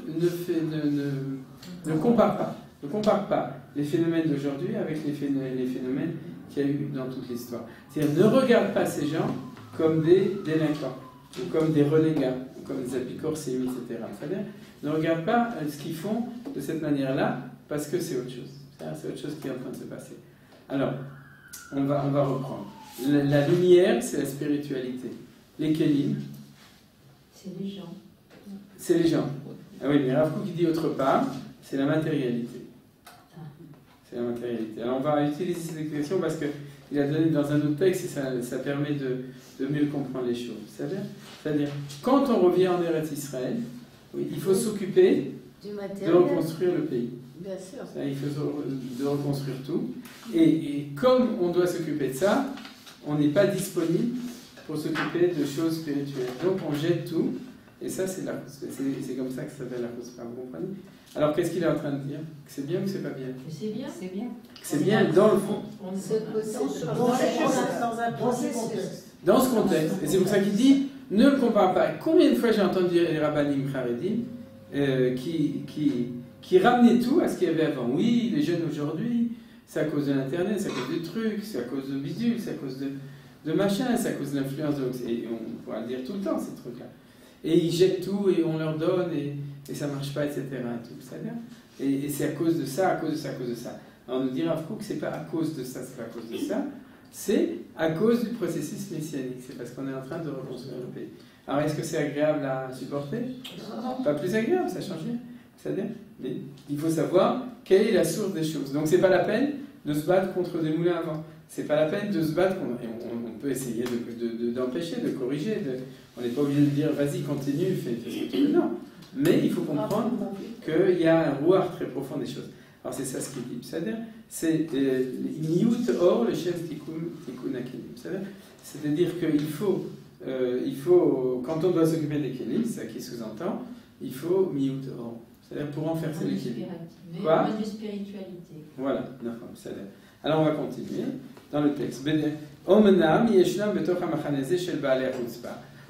compare pas. Ne compare pas les phénomènes d'aujourd'hui avec les phénomènes qu'il y a eu dans toute l'histoire. C'est-à-dire, ne regarde pas ces gens comme des délinquants, ou comme des renégats, ou comme des apicorsim, etc. C'est-à-dire, ne regarde pas ce qu'ils font de cette manière-là, parce que c'est autre chose. C'est autre chose qui est en train de se passer. Alors, on va reprendre. La lumière, c'est la spiritualité. Les kélim, c'est les gens. C'est les gens. Ah oui, mais Rav Kook dit autre part, c'est la matérialité. C'est la matérialité. Alors on va utiliser cette expression parce qu'il a donné dans un autre texte et ça permet de mieux comprendre les choses. C'est-à-dire, quand on revient en Eretz Israël, oui, il faut s'occuper de reconstruire le pays. Bien sûr. Il faut de reconstruire tout. Et comme on doit s'occuper de ça, on n'est pas disponible pour s'occuper de choses spirituelles. Donc on jette tout. Et ça, c'est comme ça que ça s'appelle la chutzpah, vous comprenez? Alors, qu'est-ce qu'il est en train de dire? Que c'est bien ou que c'est pas bien? C'est bien. C'est bien. C'est bien dans le fond. Dans ce contexte. Et c'est pour ça qu'il dit, ne le compare pas. Combien de fois j'ai entendu les rabbanim charedim qui ramenaient tout à ce qu'il y avait avant? Oui, les jeunes aujourd'hui, c'est à cause de l'internet, c'est à cause des trucs, c'est à cause de bidules, c'est à cause de machin, c'est à cause de l'influence de... Et on pourra le dire tout le temps, ces trucs-là. et ils jettent tout et on leur donne et ça ne marche pas, etc. Et c'est à cause de ça, à cause de ça, à cause de ça. Alors on nous dit Rav Kook, c'est pas à cause de ça, c'est pas à cause de ça, c'est à cause du processus messianique, c'est parce qu'on est en train de reconstruire le pays. Alors est-ce que c'est agréable à supporter? Pas plus agréable, ça change rien. C'est-à-dire, mais il faut savoir quelle est la source des choses. Donc c'est pas la peine de se battre contre des moulins à vent. C'est pas la peine de se battre contre... On peut essayer d'empêcher, de corriger. On n'est pas obligé de dire vas-y, continue, fais ce que tu veux. Non. Mais il faut comprendre qu'il y a un rouard très profond des choses. Alors c'est ça ce qu'il dit. C'est Niyut Or, le chef Tikkun HaKelim. C'est-à-dire qu'il faut, quand on doit s'occuper des Kelim, c'est ça qui sous-entend, il faut Niyut Or. C'est-à-dire pour renverser les Kelim. Quoi? De spiritualité. Voilà, d'accord. Alors on va continuer dans le texte.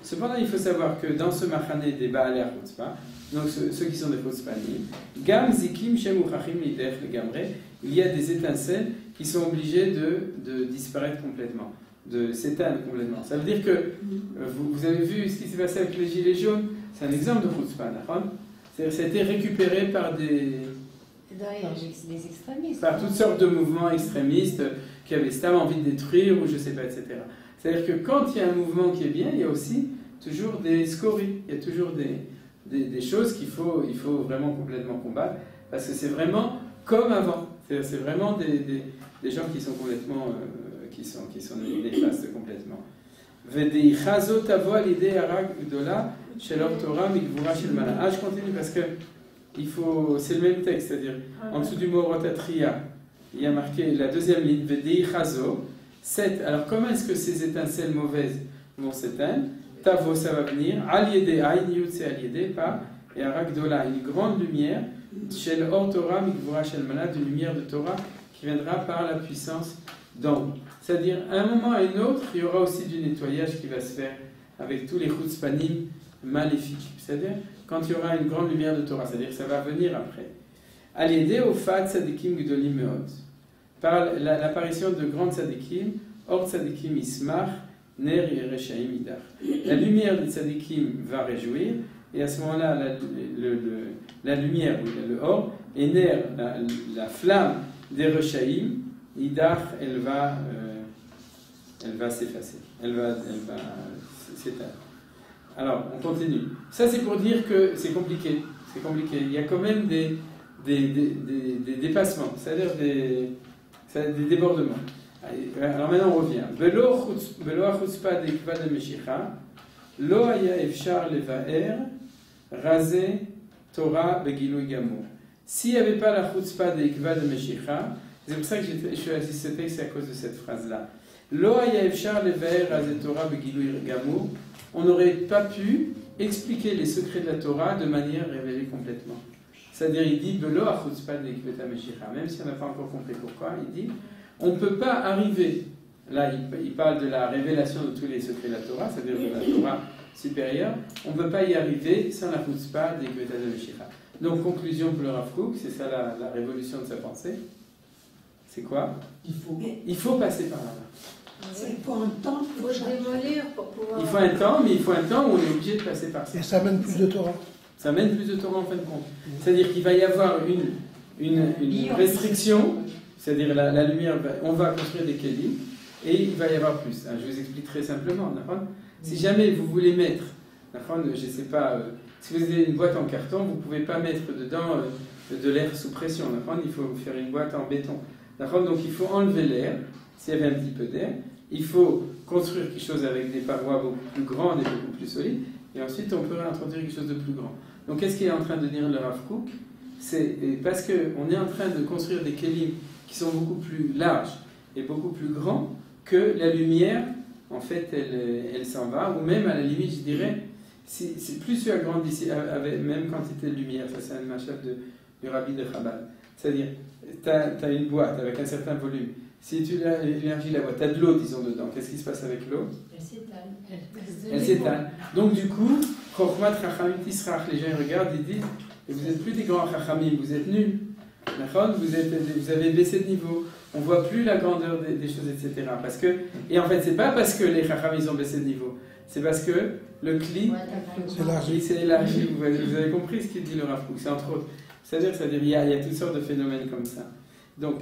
Cependant, il faut savoir que dans ce machané des Baalei HaChutzpah, donc ceux qui sont des Chutzpanim, Gam Zikim Shem Uchachim Lidech Legamre, il y a des étincelles qui sont obligées de disparaître complètement, de s'éteindre complètement. Ça veut dire que vous avez vu ce qui s'est passé avec les Gilets jaunes, c'est un exemple de Chutzpah, c'est-à-dire ça a été récupéré par des extrémistes, par toutes sortes de mouvements extrémistes qui avaient envie de détruire ou je sais pas, etc. C'est-à-dire que quand il y a un mouvement qui est bien, il y a aussi toujours des scories, il y a toujours des choses qu'il faut vraiment complètement combattre, parce que c'est vraiment comme avant. C'est vraiment des gens qui sont complètement, qui sont néfastes complètement. Je continue parce que c'est le même texte, c'est-à-dire en dessous du mot rotatria, il y a marqué la deuxième ligne, Vedei Chazo. Alors comment est-ce que ces étincelles mauvaises vont s'éteindre? Tavo, ça va venir. Al-Yedei, Aïn-Yud, c'est Al-Yedei, pas. Et Arak-Dola, une grande lumière. Shel Or Torah, Mikvura Shel Mana, d'une lumière de Torah qui viendra par la puissance d'en haut. C'est-à-dire, à un moment et à un autre, il y aura aussi du nettoyage qui va se faire avec tous les chutzpanim maléfiques. C'est-à-dire, quand il y aura une grande lumière de Torah, c'est-à-dire que ça va venir après. Al-Yedei, Ofat, Tzadikim, Gdolim, Meot. Par l'apparition de grandes tzadikim, Or Tzadikim Ismach, Ner Yereshaim Idar. La lumière des tzadikim va réjouir, et à ce moment-là, la lumière, le Or, et Ner, la flamme des Reshaim, Idar, elle va s'effacer, elle va s'éteindre. Alors, on continue. Ça, c'est pour dire que c'est compliqué. Il y a quand même des dépassements, c'est-à-dire des débordements. Alors maintenant on revient. Velo achutzpah deikva de Meshicha, lo haya efshar levaer, razé Torah begilui gamur. S'il n'y avait pas la chutzpah deikva de Meshicha, c'est pour ça que je suis choisi ce texte à cause de cette phrase-là. Lo haya efshar levaer, razé Torah begilui gamur, on n'aurait pas pu expliquer les secrets de la Torah de manière révélée complètement. C'est-à-dire, il dit Belo achutzpah deikva de Meshicha, même si on n'a pas encore compris pourquoi, il dit on ne peut pas arriver, là il parle de la révélation de tous les secrets de la Torah, c'est-à-dire de la Torah supérieure, on ne peut pas y arriver sans la chutzpah des Gveta de Meshicha. Donc conclusion pour le Rav Kook, c'est ça la révolution de sa pensée. C'est quoi? Il faut passer par là-bas. Il faut un temps, il faut démolir pour pouvoir... Il faut un temps, mais il faut un temps où on est obligé de passer par ça. Et ça amène plus de Torah. Ça amène plus de Torah en fin de compte. C'est-à-dire qu'il va y avoir une restriction. C'est-à-dire la lumière, on va construire des kelim et il va y avoir plus. Je vous explique très simplement. Si jamais vous voulez mettre, je ne sais pas, si vous avez une boîte en carton, vous ne pouvez pas mettre dedans de l'air sous pression. Il faut faire une boîte en béton. Donc il faut enlever l'air, s'il y avait un petit peu d'air. Il faut construire quelque chose avec des parois beaucoup plus grandes et beaucoup plus solides. Et ensuite, on peut réintroduire quelque chose de plus grand. Donc qu'est-ce qu'il est en train de dire le Rav Kook? C'est parce qu'on est en train de construire des kelim qui sont beaucoup plus larges et beaucoup plus grands que la lumière, en fait, elle s'en va, ou même à la limite, je dirais, c'est plus tu agrandis avec même quantité de lumière, ça c'est un machal du Rabbi de Chabad. C'est-à-dire, tu as une boîte avec un certain volume, si tu élargis la boîte, tu as de l'eau, disons, dedans, qu'est-ce qui se passe avec l'eau? Elle s'étale. Donc du coup, Chochmat Chachamim Tisrach, les gens regardent, ils disent, vous n'êtes plus des grands Chachamim, vous êtes nuls. Vous avez baissé de niveau, on ne voit plus la grandeur des choses, etc. Et en fait, ce n'est pas parce que les Chacham ils ont baissé de niveau, C'est parce que le cli s'est élargi. Vous avez compris ce qu'il dit le Rav Kook. C'est entre autres. C'est-à-dire il y a toutes sortes de phénomènes comme ça. Donc,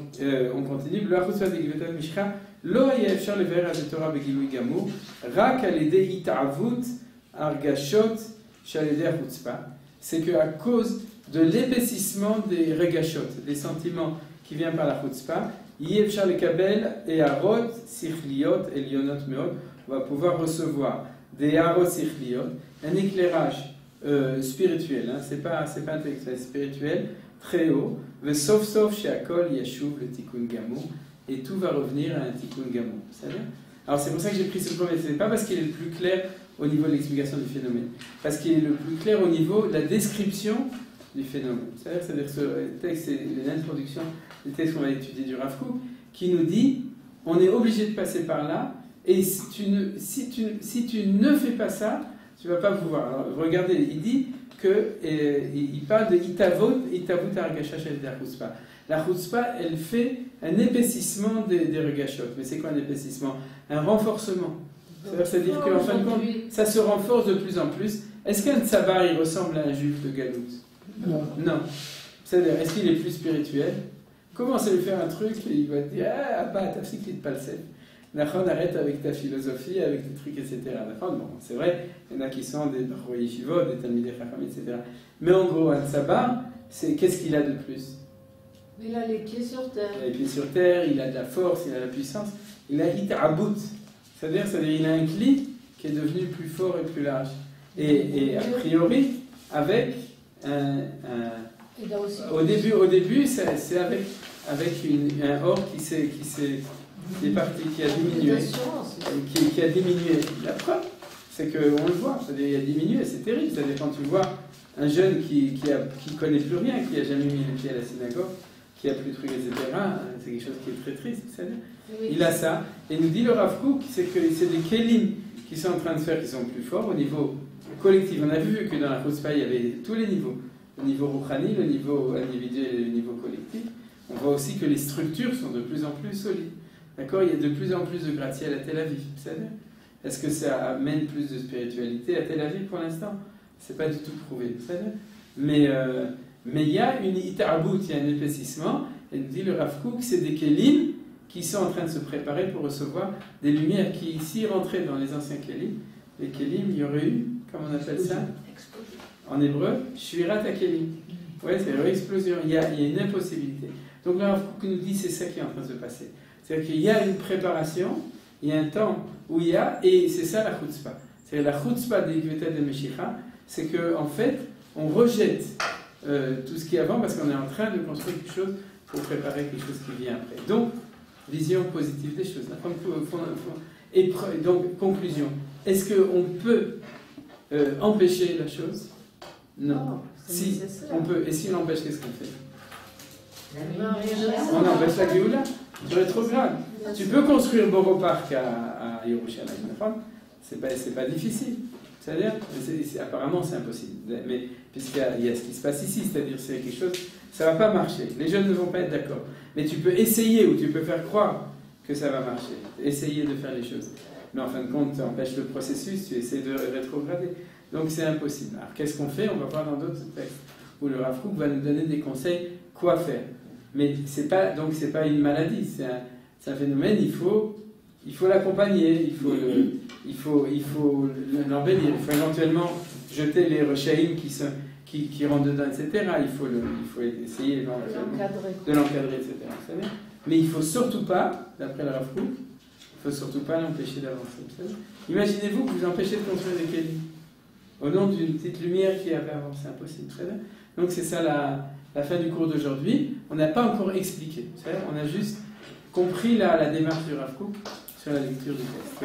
on continue. Le Rav Kook soit d'Igvetat Mishcha, lo yefshar lever à Torah begilui gamur, rak alede itavut argashot shaleder chutzpah. C'est qu'à cause de l'épaississement des regashot, des sentiments qui viennent par la chutzpah, yefshar lekabel et arot sichliot elionot meod, on va pouvoir recevoir des arot sichliot, un éclairage spirituel, hein, c'est pas intellectuel, spirituel, très haut, ve sauf sheakol yashuv le tikkun gamur, et tout va revenir à un tikkun gamur. Alors c'est pour ça que j'ai pris ce premier, c'est pas parce qu'il est le plus clair au niveau de l'explication du phénomène, parce qu'il est le plus clair au niveau de la description du phénomène. C'est-à-dire ce texte, c'est l'introduction du texte qu'on va étudier du Rav Kook, qui nous dit, on est obligé de passer par là, et si tu ne fais pas ça, tu ne vas pas pouvoir. Alors, regardez, il dit il parle de itavut argasha shel chutzpah. La chutzpah, elle fait un épaississement des regashot. Mais c'est quoi un épaississement? Un renforcement. C'est-à-dire qu'en fin de compte, ça se renforce de plus en plus. Est-ce qu'un tsabar, il ressemble à un juif de Galout? Non. C'est-à-dire, est-ce qu'il est plus spirituel? Commence à lui faire un truc et il va te dire « Ah, bah, t'as fait qu'il te palsait. » Nachon, arrête avec ta philosophie, avec tes trucs, etc. Bon, c'est vrai, il y en a qui sont des Bachor Yeshivot, des Talmidei Chacham, etc. Mais en gros, un tsabar, qu'est-ce qu'il a de plus? Il a les pieds sur terre. Il a les pieds sur terre, il a de la force, il a de la puissance. Il a it'about. C'est-à-dire il a un cli qui est devenu plus fort et plus large. Et a priori, avec au début, c'est avec un or qui est parti, qui a diminué. Qui a diminué. La preuve, c'est qu'on le voit. C'est-à-dire, il a diminué, c'est terrible. C'est-à-dire, quand tu vois un jeune qui connaît plus rien, qui n'a jamais mis les pieds à la synagogue, qui a plus de trucs, etc., c'est quelque chose qui est très triste. C'est-à-dire, il a ça. Et nous dit le Rav Kook, c'est que c'est des kelim qui sont en train de faire, qui sont plus forts au niveau collectif. On a vu que dans la chutzpah, il y avait tous les niveaux. Le niveau rouchani, le niveau individuel et le niveau collectif. On voit aussi que les structures sont de plus en plus solides. D'accord? Il y a de plus en plus de gratte-ciel à Tel Aviv. Est-ce que ça amène plus de spiritualité à Tel Aviv pour l'instant? C'est pas du tout prouvé. Mais il y a une it'about, il y a un épaississement. Et nous dit le Rav Kook, c'est des kelim qui sont en train de se préparer pour recevoir des lumières qui, s'y rentraient dans les anciens kelim, les kelim, il y aurait eu, comment on appelle ça en hébreu, shvirat hakelim. Ouais, c'est une explosion. Il y a une impossibilité. Donc le Rav Kook nous dit c'est ça qui est en train de se passer. C'est-à-dire qu'il y a une préparation, il y a un temps où il y a, et c'est ça la chutzpah. C'est-à-dire la chutzpah des Gvetat de Meshicha, c'est qu'en fait, on rejette tout ce qui est avant parce qu'on est en train de construire quelque chose pour préparer quelque chose qui vient après. Donc, vision positive des choses. Et donc, conclusion. Est-ce qu'on peut empêcher la chose? Non. Si, on peut. Et si on l'empêche, qu'est-ce qu'on fait? On empêche la Géoula. C'est rétrograde. Tu peux construire Boro Park à Yerushalayim. C'est pas difficile. C'est-à-dire, apparemment, c'est impossible. Mais puisqu'il y a ce qui se passe ici, c'est-à-dire c'est quelque chose, ça va pas marcher. Les jeunes ne vont pas être d'accord. Mais tu peux essayer ou tu peux faire croire que ça va marcher. Essayer de faire les choses. Mais en fin de compte, tu empêches le processus, tu essaies de rétrograder. Donc c'est impossible. Alors qu'est-ce qu'on fait? On va voir dans d'autres textes où le Rav Kook va nous donner des conseils quoi faire. Mais c'est pas une maladie, c'est un phénomène. Il faut l'accompagner, il faut l'embellir, il faut éventuellement jeter les rechaïm qui rentrent dedans, etc. Il faut essayer de l'encadrer, etc. Mais il ne faut surtout pas, d'après le Rav Kook, il ne faut surtout pas l'empêcher d'avancer. Imaginez-vous que vous empêchez de construire des kélim au nom d'une petite lumière qui avait avancé, c'est impossible. Très bien. Donc c'est ça la fin du cours d'aujourd'hui. On n'a pas encore expliqué, on a juste compris la démarche du Rav Kook sur la lecture du texte.